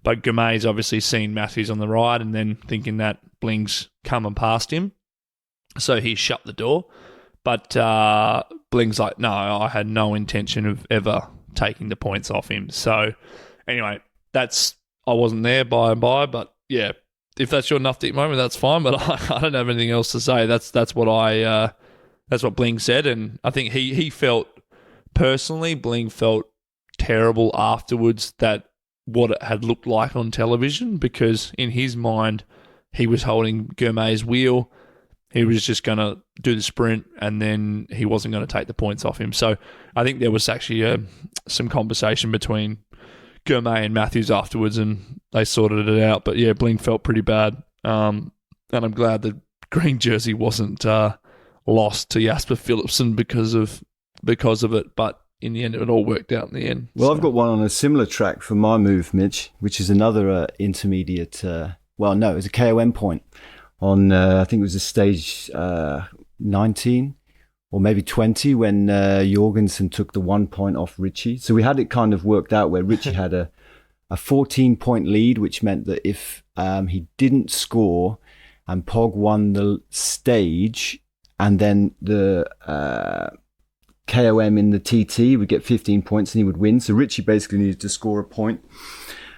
But Girmay's obviously seen Matthews on the ride and then thinking that Bling's coming past him, so he shut the door. But Bling's like, no, I had no intention of ever taking the points off him. So anyway, I wasn't there by and by, but yeah. If that's your Nufdick moment, that's fine. But I don't have anything else to say. That's what Bling said, and I think he felt personally. Bling felt terrible afterwards that what it had looked like on television, because in his mind he was holding Girmay's wheel. He was just going to do the sprint, and then he wasn't going to take the points off him. So I think there was actually some conversation between Girmay and Matthews afterwards, and they sorted it out. But yeah, Bling felt pretty bad, and I'm glad the green jersey wasn't lost to Jasper Philipsen because of it. But in the end, it all worked out in the end. Well, so. I've got one on a similar track for my move, Mitch, which is another intermediate. It was a KOM point on I think it was a stage 19. Or maybe 20 when Jorgensen took the 1 point off Richie. So we had it kind of worked out where Richie had a 14-point lead, which meant that if he didn't score and Pog won the stage, and then the KOM in the TT would get 15 points and he would win. So Richie basically needed to score a point.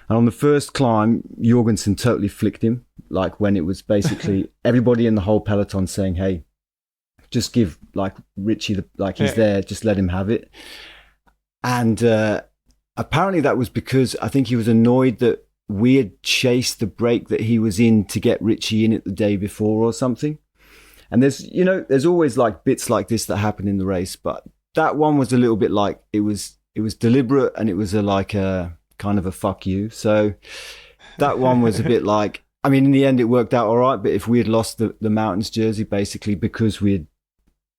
And on the first climb, Jorgensen totally flicked him, like when it was basically everybody in the whole peloton saying, hey, just give Richie he's there, just let him have it. And apparently that was because I think he was annoyed that we had chased the break that he was in to get Richie in it the day before or something. And there's always bits like this that happen in the race, but that one was a little bit like it was deliberate, and it was a kind of a fuck you. So that one was a bit like, I mean, in the end it worked out all right, but if we had lost the Mountains jersey basically because we had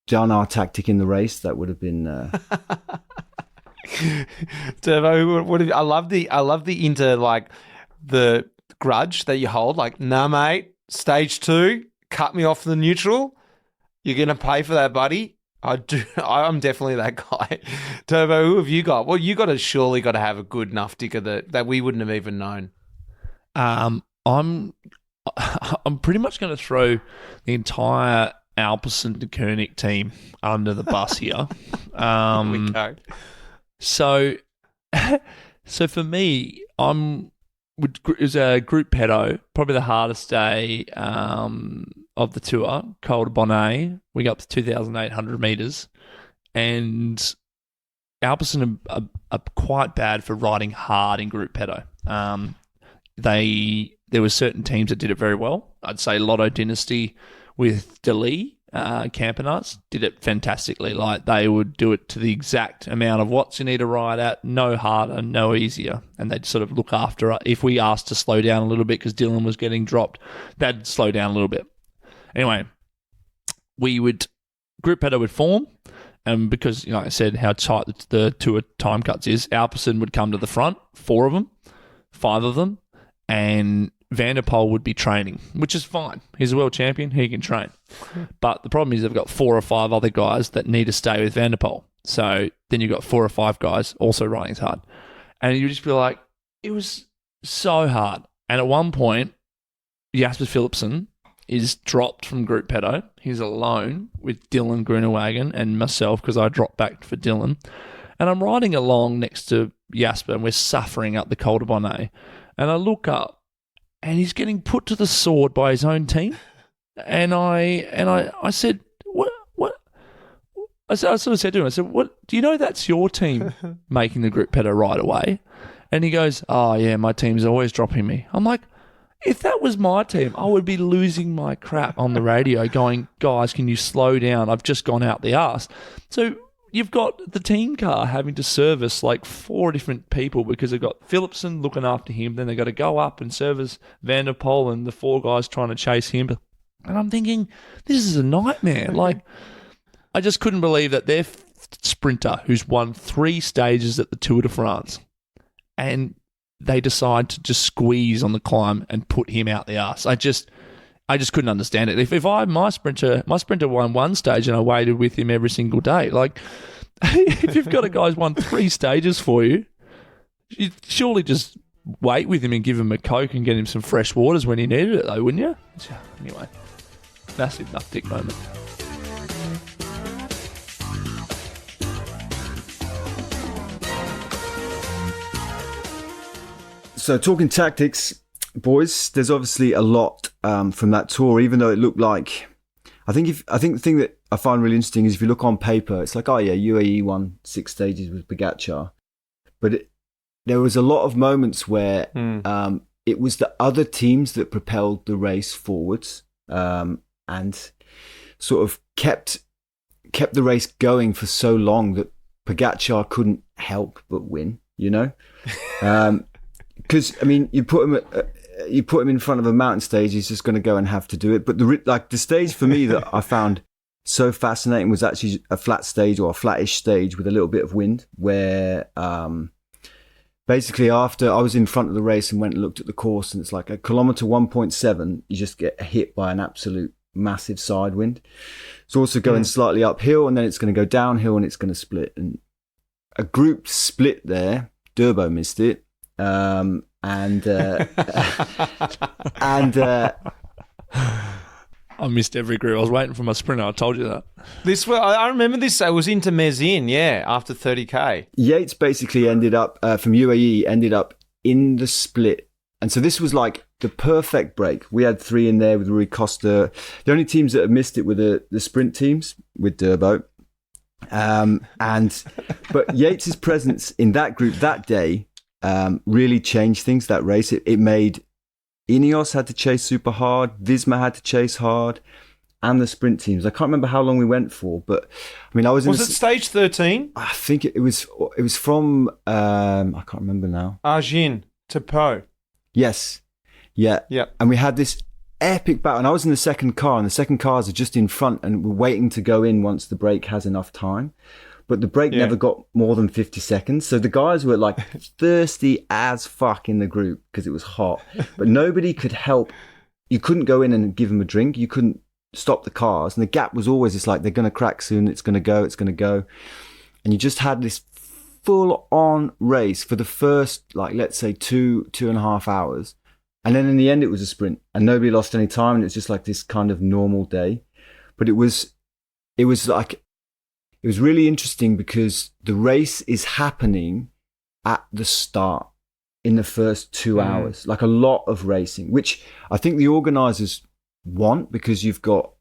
done our tactic in the race, that would have been Turbo, I love the the grudge that you hold, nah mate, stage 2, cut me off the neutral, you're gonna pay for that, buddy. I'm definitely that guy. Turbo, who have you got? Well, you surely got to have a good enough dicker that we wouldn't have even known. I'm pretty much going to throw the entire Alpecin de Koenig team under the bus here. Here we go. So for me, it was a group pedo, probably the hardest day of the tour, Col de Bonnet. We got up to 2,800 metres, and Alpecin are quite bad for riding hard in group pedo. There were certain teams that did it very well. I'd say Lotto Dynasty with Delis Campanars did it fantastically. Like, they would do it to the exact amount of watts you need to ride at, no harder, no easier. And they'd sort of look after it. If we asked to slow down a little bit because Dylan was getting dropped, they'd slow down a little bit. Anyway, group pedal would form. And because, I said how tight the tour time cuts is, Alperson would come to the front, 4 of them, 5 of them, and Van der Poel would be training, which is fine. He's a world champion. He can train. But the problem is they've got 4 or 5 other guys that need to stay with Van der Poel. So then you've got 4 or 5 guys also riding as hard. And you just feel like it was so hard. And at one point, Jasper Philipsen is dropped from group pedo. He's alone with Dylan Groenewegen and myself because I dropped back for Dylan. And I'm riding along next to Jasper and we're suffering up the Col de Bonnet. And I look up and he's getting put to the sword by his own team. And I said, what? I sort of said to him, I said, what? Do you know that's your team making the group pedo right away? And he goes, oh yeah, my team's always dropping me. I'm like, if that was my team, I would be losing my crap on the radio going, guys, can you slow down? I've just gone out the arse. So you've got the team car having to service like 4 different people because they've got Philipsen looking after him. Then they've got to go up and service Van der Poel and the 4 guys trying to chase him. And I'm thinking, this is a nightmare. Like, I just couldn't believe that their sprinter who's won 3 stages at the Tour de France and they decide to just squeeze on the climb and put him out the arse. I just couldn't understand it. If my sprinter won 1 stage and I waited with him every single day, like if you've got a guy who's won 3 stages for you, you'd surely just wait with him and give him a Coke and get him some fresh waters when he needed it though, wouldn't you? Anyway, massive nuttick moment. So talking tactics, boys, there's obviously a lot from that tour, even though it looked like, I think the thing that I find really interesting is if you look on paper, it's like, oh yeah, UAE won 6 stages with Pogačar. But there was a lot of moments where it was the other teams that propelled the race forwards and sort of kept the race going for so long that Pogačar couldn't help but win, Because I mean, you put him in front of a mountain stage, he's just going to go and have to do it. But the stage for me that I found so fascinating was actually a flat stage or a flattish stage with a little bit of wind, where basically after I was in front of the race and went and looked at the course, and it's like a kilometer 1.7, you just get hit by an absolute massive side wind. It's also going slightly uphill, and then it's going to go downhill, and it's going to split. And a group split there. Durbo missed it. I missed every group. I was waiting for my sprinter. I told you that. I remember this. It was into Mezin, after 30k. Yates basically ended up from UAE ended up in the split, and so this was like the perfect break. We had 3 in there with Rui Costa. The only teams that have missed it were the sprint teams with Durbo. But Yates' presence in that group that day really changed things, that race. It made Ineos had to chase super hard, Visma had to chase hard, and the sprint teams. I can't remember how long we went for, but I mean, was it stage 13? I think it was from I can't remember now. Agen to Po. Yes, yeah. And we had this epic battle, and I was in the second car, and the second cars are just in front, and we're waiting to go in once the break has enough time. But the break never got more than 50 seconds. So the guys were like thirsty as fuck in the group because it was hot. But nobody could help. You couldn't go in and give them a drink. You couldn't stop the cars. And the gap was always, it's like, they're going to crack soon. It's going to go. And you just had this full on race for the first, like, let's say 2.5 hours. And then in the end, it was a sprint and nobody lost any time. And it was just like this kind of normal day. But it was really interesting because the race is happening at the start in the first 2 hours, like a lot of racing, which I think the organisers want because you've got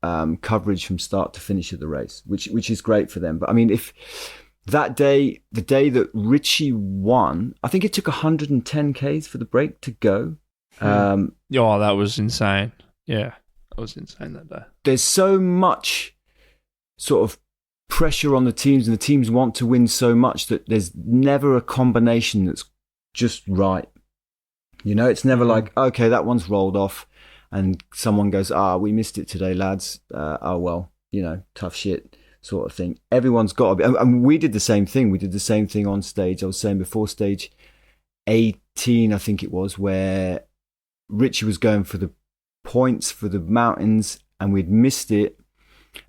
coverage from start to finish of the race, which is great for them. But I mean, if that day, the day that Richie won, I think it took 110 Ks for the break to go. That was insane. Yeah, that was insane that day. There's so much sort of pressure on the teams, and the teams want to win so much that there's never a combination that's just right. You know, it's never like, okay, that one's rolled off and someone goes, we missed it today, lads. Oh, well, you know, tough shit sort of thing. Everyone's got to be, and we did the same thing. We did the same thing on stage. I was saying before, stage 18, I think it was, where Richie was going for the points for the mountains and we'd missed it.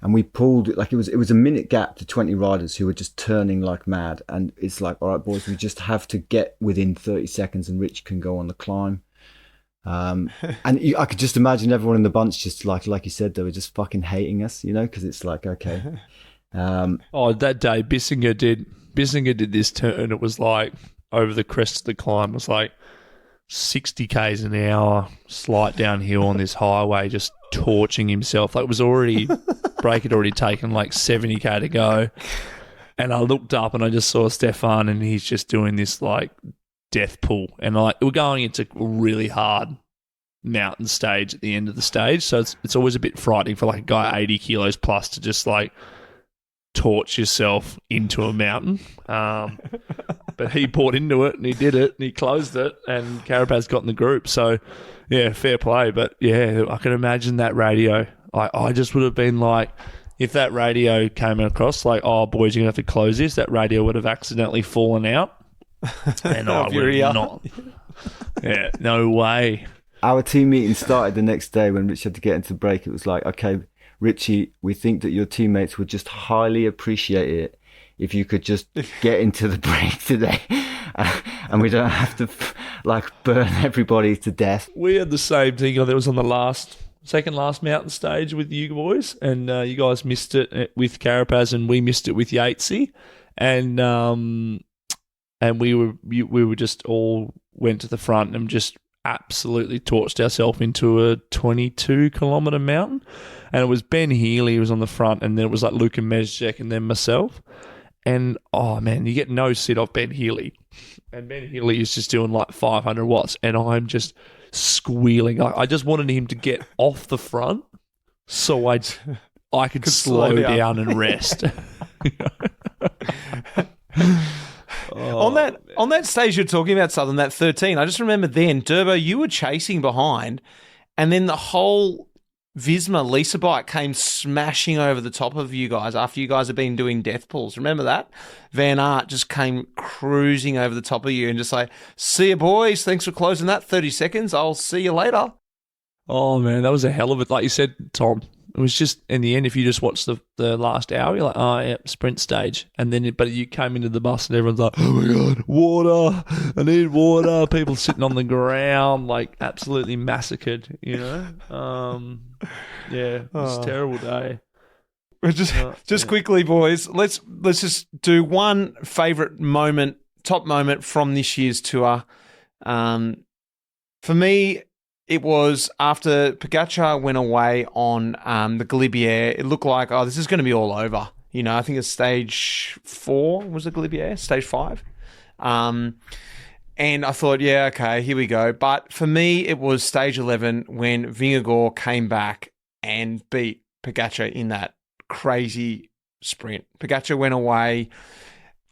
And we pulled it like it was a minute gap to 20 riders who were just turning like mad. And it's like, all right, boys, we just have to get within 30 seconds and Rich can go on the climb. I could just imagine everyone in the bunch just like you said, they were just fucking hating us, you know, because it's like, okay. That day Bissinger did this turn. It was like over the crest of the climb. It was like 60 k's an hour, slight downhill on this highway, just torching himself. Like it was already break had already taken like 70k to go, and I looked up and I just saw Stefan, and he's just doing this like death pull, and like we're going into a really hard mountain stage at the end of the stage, so it's always a bit frightening for like a guy 80 kilos plus to just like torch yourself into a mountain. But he poured into it and he did it and he closed it, and Carapaz got in the group. So, yeah, fair play. But, yeah, I can imagine that radio. I just would have been like, if that radio came across like, oh, boys, you're going to have to close this, that radio would have accidentally fallen out. And I would have not. Yeah, no way. Our team meeting started the next day when Rich had to get into the break. It was like, okay, Richie, we think that your teammates would just highly appreciate it if you could just get into the break today, and we don't have to burn everybody to death. We had the same thing. That was on the second last mountain stage with you boys, and you guys missed it with Carapaz, and we missed it with Yatesy, and we were just all went to the front and just absolutely torched ourselves into a 22-kilometre mountain. And it was Ben Healy who was on the front, and then it was like Luka Mezjek and then myself. And, oh, man, you get no sit off Ben Healy. And Ben Healy is just doing like 500 watts, and I'm just squealing. I just wanted him to get off the front so I could slow down and rest. On that stage you're talking about, Southern, that 13, I just remember then, Durbo, you were chasing behind, and then the whole Visma Lisa bike came smashing over the top of you guys after you guys had been doing death pulls. Remember that? Van Aert just came cruising over the top of you and just like, see you boys, thanks for closing that 30 seconds. I'll see you later. Oh, man, that was a hell of it. Like you said, Tom, it was just, in the end, if you just watched the last hour, you're like, oh, yeah, sprint stage. And then, but you came into the bus and everyone's like, oh, my God, water. I need water. People sitting on the ground, like, absolutely massacred, you know? Yeah, it was a terrible day. Just quickly, boys, let's just do one favourite moment, top moment from this year's tour. For me, it was after Pogačar went away on the Galibier. It looked like, this is going to be all over. You know, I think it's stage 4 was the Galibier, stage 5. And I thought, yeah, okay, here we go. But for me, it was stage 11 when Vingegaard came back and beat Pogačar in that crazy sprint. Pogačar went away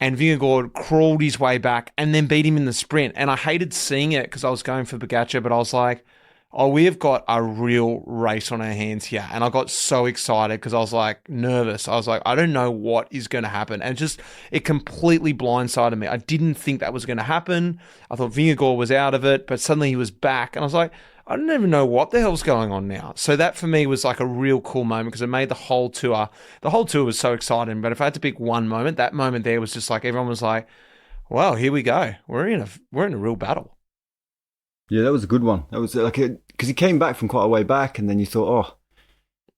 and Vingegaard crawled his way back and then beat him in the sprint. And I hated seeing it because I was going for Pogačar, but I was like, oh, we have got a real race on our hands here. And I got so excited because I was like nervous. I was like, I don't know what is going to happen. And it completely blindsided me. I didn't think that was going to happen. I thought Vingegaard was out of it, but suddenly he was back. And I was like, I don't even know what the hell's going on now. So that for me was like a real cool moment because it made the whole tour was so exciting. But if I had to pick one moment, that moment there was just like, everyone was like, well, here we go. We're in a real battle. Yeah, that was a good one. That was like because he came back from quite a way back, and then you thought, oh,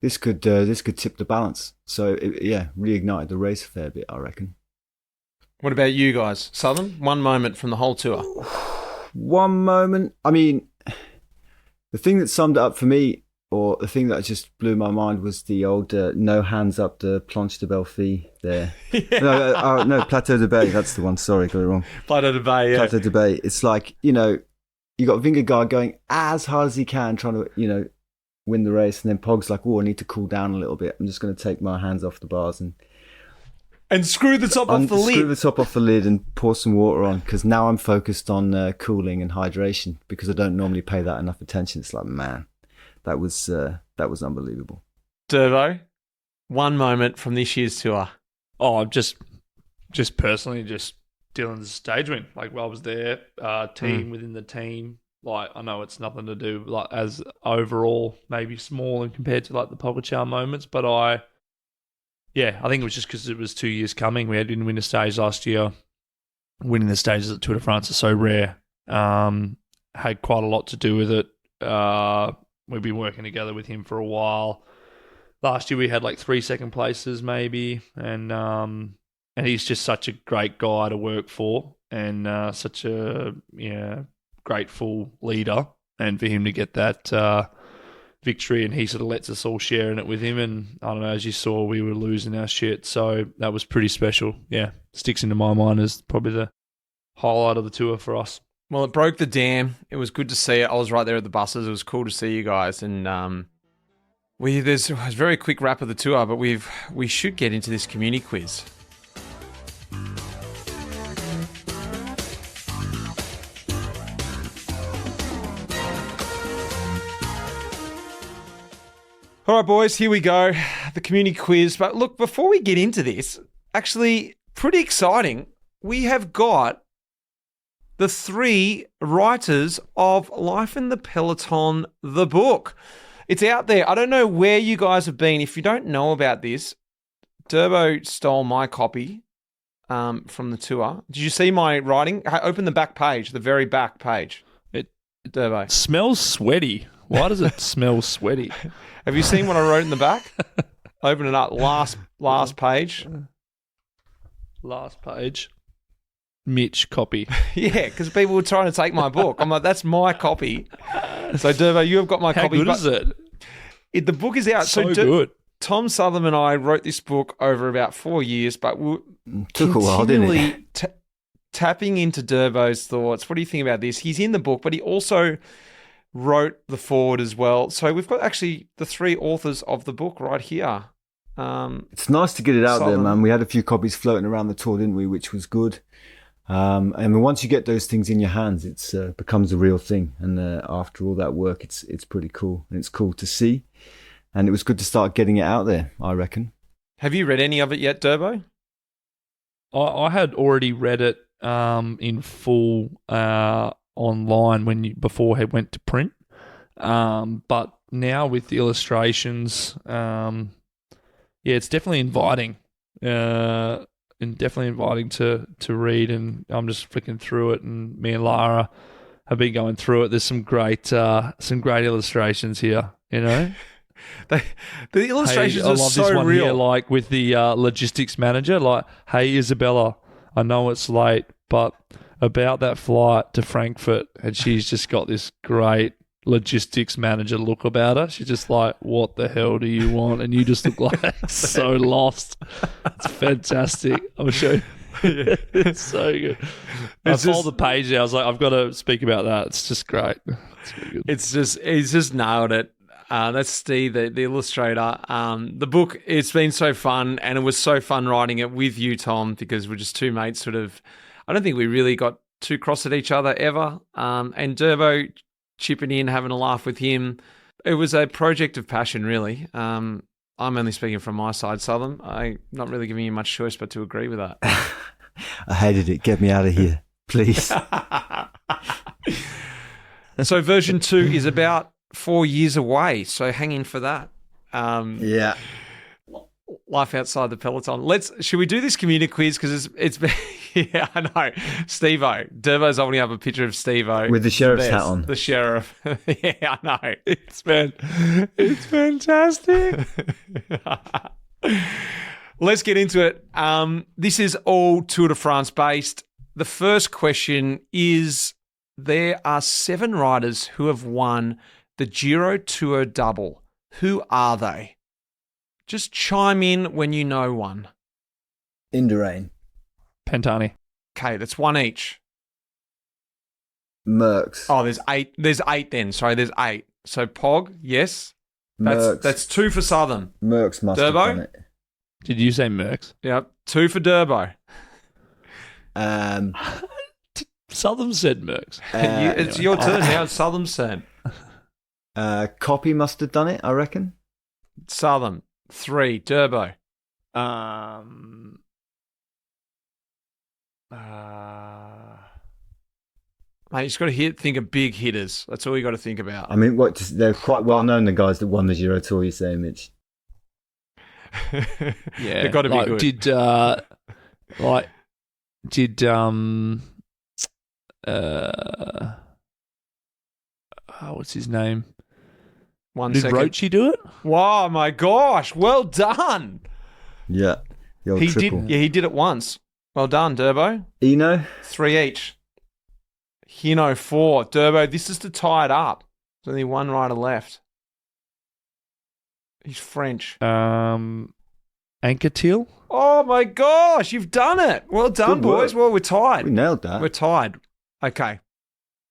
this could tip the balance. So it reignited the race a fair bit, I reckon. What about you guys, Southern? One moment from the whole tour. One moment. I mean, the thing that summed it up for me, or the thing that just blew my mind, was the old no hands up the Planche de Belfi there. Yeah. No, Plateau de Bay. That's the one. Sorry, got it wrong. Plateau de Bay. Yeah. Plateau de Bay. It's like, you know, you got Vingegaard going as hard as he can, trying to, you know, win the race, and then Pog's like, "Oh, I need to cool down a little bit. I'm just going to take my hands off the bars and screw the top off the lid. Screw the top off the lid and pour some water on, because now I'm focused on cooling and hydration, because I don't normally pay that enough attention." It's like, man, that was unbelievable. Durbo, one moment from this year's tour. Oh, just personally, just Dylan's stage win. Like, I was there, team within the team. Like, I know it's nothing to do, like, as overall, maybe small and compared to, like, the Pogacar moments, but I think it was just because it was 2 years coming. We didn't win a stage last year. Winning the stages at Tour de France is so rare. Had quite a lot to do with it. We've been working together with him for a while. Last year we had like 3 second places maybe, and he's just such a great guy to work for, and such a grateful leader. And for him to get that victory, and he sort of lets us all share in it with him. And I don't know, as you saw, we were losing our shit, so that was pretty special. Yeah, sticks into my mind as probably the highlight of the tour for us. Well, it broke the dam. It was good to see it. I was right there at the buses. It was cool to see you guys. And there's a very quick wrap of the tour, but we should get into this community quiz. All right, boys, here we go. The community quiz. But look, before we get into this, actually pretty exciting. We have got the 3 writers of Life in the Peloton, the book. It's out there. I don't know where you guys have been. If you don't know about this, Durbo stole my copy from the tour. Did you see my writing? Open the back page, the very back page. Durbo. Smells sweaty. Why does it smell sweaty? Have you seen what I wrote in the back? Open it up. Last page. Last page. Mitch copy. Yeah, because people were trying to take my book. I'm like, that's my copy. So, Durbo, you have got my copy. How good is it? The book is out. So good. Tom Southam and I wrote this book over about 4 years, but we took a while, didn't it? Tapping into Durbo's thoughts. What do you think about this? He's in the book, but he also wrote the foreword as well. So we've got actually the 3 authors of the book right here. It's nice to get it out there, man. We had a few copies floating around the tour, didn't we? Which was good. And once you get those things in your hands, it becomes a real thing. And after all that work, it's pretty cool, and it's cool to see. And it was good to start getting it out there, I reckon. Have you read any of it yet, Durbo? I had already read it in full online before it went to print. But now with the illustrations, it's definitely inviting. And definitely inviting to read, and I'm just flicking through it, and me and Lara have been going through it. There's some great illustrations here, you know. The illustrations I are love so this one real. here, like with the logistics manager, like, "Hey Isabella, I know it's late, but about that flight to Frankfurt," and she's just got this great logistics manager look about her. She's just like, "What the hell do you want?" And you just look like so lost. It's fantastic. I'll show you. It's so good. I followed the page there. I was like, I've got to speak about that. It's just great. It's really good. He's just nailed it. That's Steve, the illustrator. The book, it's been so fun, and it was so fun writing it with you, Tom, because we're just 2 mates sort of, I don't think we really got too cross at each other ever. And Durbo chipping in, having a laugh with him. It was a project of passion, really. I'm only speaking from my side, Southam. I'm not really giving you much choice but to agree with that. I hated it. Get me out of here, please. So version 2 is about 4 years away, so hang in for that. Yeah. Life outside the Peloton. Should we do this community quiz? Because it's yeah, I know. Steve-O. Durbo's holding up a picture of Steve-O. With the sheriff's hat on. The sheriff. Yeah, I know. It's fantastic. Let's get into it. This is all Tour de France based. The first question is, there are 7 riders who have won the Giro Tour double. Who are they? Just chime in when you know one. Indurain. Pantani. Okay, that's 1 each. Merckx. Oh, there's 8. There's 8 then. Sorry, there's 8. So Pog, yes. That's 2 for Southam. Merckx must Durbo? have done it. Did you say Merckx? Yep, 2 for Durbo. Southam said Merckx. It's your turn now. It's Southlam's turn. Copy must have done it, I reckon. Southam, 3. Durbo. Mate, you just got to think of big hitters. That's all you got to think about. I mean, they're quite well known, the guys that won the Giro Tour, you say, Mitch. Yeah, they've got to like, be good. What's his name? Did Roche do it? Wow, my gosh. Well done. Yeah. He did. Yeah, he did it once. Well done, Durbo. Eno? 3 each. Hino, 4. Durbo, this is to tie it up. There's only one rider left. He's French. Anquetil? Oh, my gosh. You've done it. Well done, Good work. boys. Well, we're tied. We nailed that. We're tied. Okay.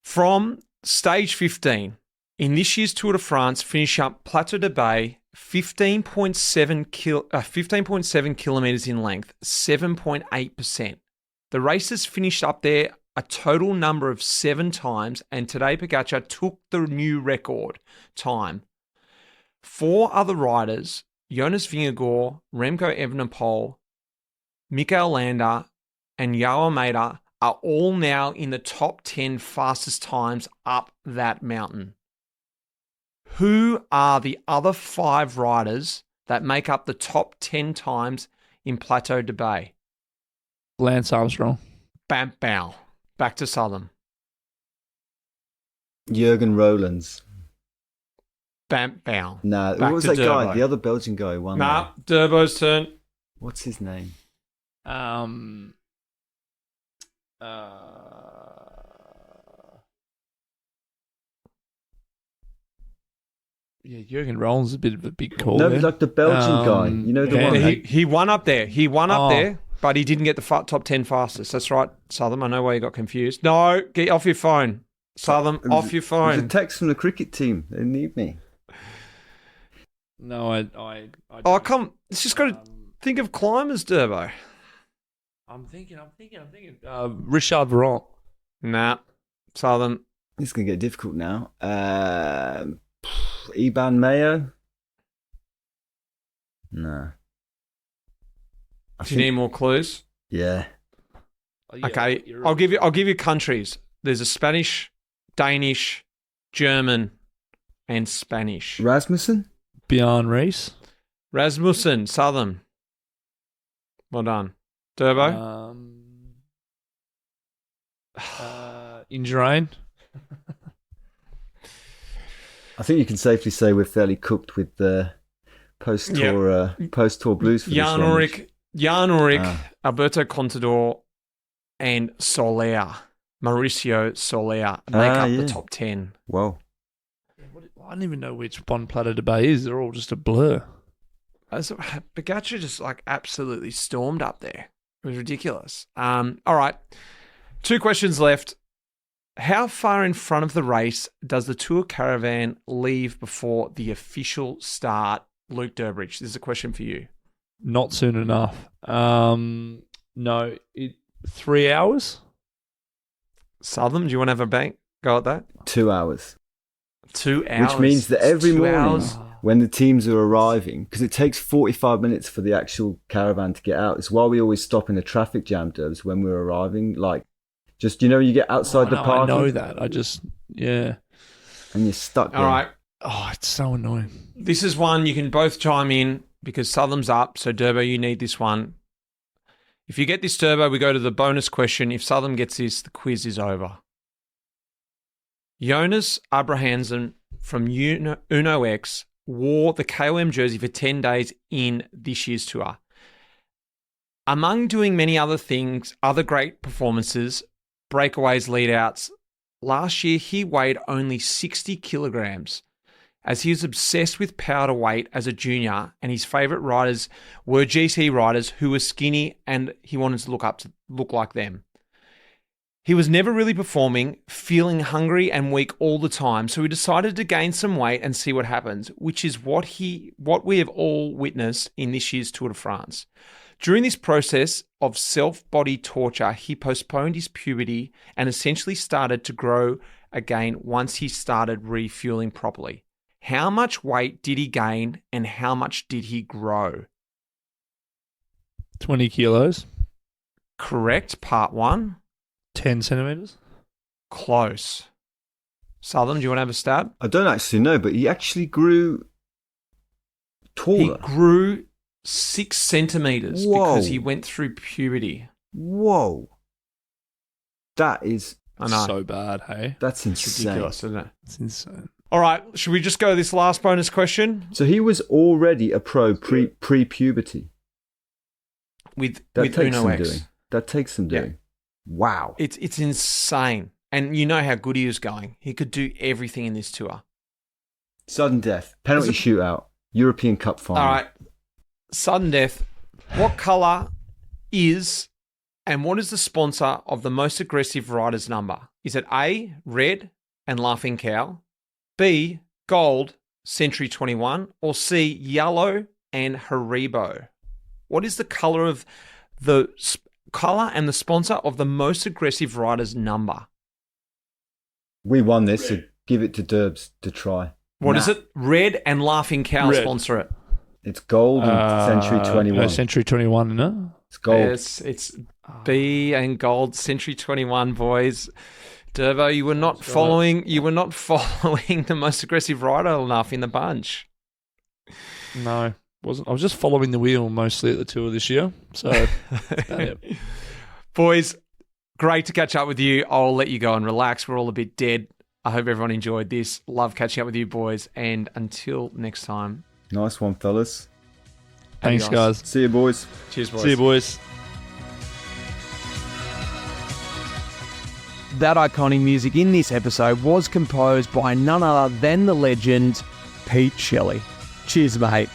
From stage 15, in this year's Tour de France, finish up Plateau de Bay, 15.7 kilometres in length, 7.8%. The races finished up there a total number of 7 times, and Tadej Pogačar took the new record time. 4 other riders, Jonas Vingegaard, Remco Evenepoel, Mikel Landa, and Joao Almeida, are all now in the top 10 fastest times up that mountain. Who are the other 5 riders that make up the top 10 times in Plateau de Bay? Lance Armstrong. Bam, bow. Back to Southam. Jürgen Roelands. Bam, bow. No, Back what was to that Durbo. guy? The other Belgian guy who won. Nah, Durbo's turn. What's his name? Yeah, Jurgen Rollins is a bit of a big call. No, there. like the Belgian guy. You know the yeah, one. He won up there. He won up there, but he didn't get the top 10 fastest. That's right, Southam. I know why you got confused. No, get off your phone. Southam, off your There's phone. a text from the cricket team. They need me. No, I Oh, come. It's just got to think of climbers, Durbo. I'm thinking. Richard Veron. Nah, Southam. This is going to get difficult now. Iban Mayo? No. Do you need more clues? Yeah. Oh, yeah, Okay, I'll give you countries. There's a Spanish, Danish, German, and Spanish. Rasmussen? Bjorn Rees. Rasmussen, Southam. Well done. Durbo? Indurain. I think you can safely say we're fairly cooked with the post-tour blues for Jan this Ulrich, Alberto Contador, and Soler. Mauricio Soler make up the top 10. Whoa. I don't even know which one Plateau de Bay is. They're all just a blur. Pogačar just absolutely stormed up there. It was ridiculous. All right. 2 questions left. How far in front of the race does the Tour Caravan leave before the official start? Luke Durbridge, this is a question for you. Not soon enough. No, 3 hours? Southam, do you want to have a go at that? 2 hours. 2 hours. Which means that every 2 morning hours. when the teams are arriving, because it takes 45 minutes for the actual caravan to get out. It's why we always stop in the traffic jam, Durbs, when we're arriving. Like, just, you know, you get outside the parking. I know that. And you're stuck there. All right. Oh, it's so annoying. This is one you can both chime in because Southam's up. So, Durbo, you need this one. If you get this, Durbo, we go to the bonus question. If Southam gets this, the quiz is over. Jonas Abrahamsen from Uno X wore the KOM jersey for 10 days in this year's tour. Among doing many other things, other great performances, breakaways, lead-outs, last year he weighed only 60 kilograms as he was obsessed with powder weight as a junior, and his favourite riders were GC riders who were skinny and he wanted to look like them. He was never really performing, feeling hungry and weak all the time, so he decided to gain some weight and see what happens, which is what we have all witnessed in this year's Tour de France. During this process of self-body torture, he postponed his puberty and essentially started to grow again once he started refueling properly. How much weight did he gain and how much did he grow? 20 kilos. Correct, part 1. 10 centimeters. Close. Southam, do you want to have a stab? I don't actually know, but he actually grew taller. He grew 6 centimeters Whoa. because he went through puberty. Whoa. That is... I know. So bad, hey? That's insane. Ridiculous, isn't it? It's insane. All right, should we just go to this last bonus question? So he was already a pro pre-puberty. With Takes Uno some X. doing. That takes some doing. Yeah. Wow. It's insane. And you know how good he was going. He could do everything in this tour. Sudden death. Penalty shootout. European Cup final. All right. Sudden death. What colour is and what is the sponsor of the most aggressive rider's number? Is it A, red and Laughing Cow, B, gold, Century 21, or C, yellow and Haribo? What is the colour and the sponsor of the most aggressive rider's number? We won this, so give it to Durbs to try. What is it? Red and Laughing Cow sponsor it. It's gold and Century 21. No, Century 21, no? It's gold. It's B and gold, Century 21, boys. Durbo, you were not following the most aggressive rider enough in the bunch. No, wasn't. I was just following the wheel mostly at the tour this year. So, boys, great to catch up with you. I'll let you go and relax. We're all a bit dead. I hope everyone enjoyed this. Love catching up with you, boys. And until next time. Nice one, fellas. Thanks, guys. See you, boys. Cheers, boys. See you, boys. That iconic music in this episode was composed by none other than the legend, Pete Shelley. Cheers, mate.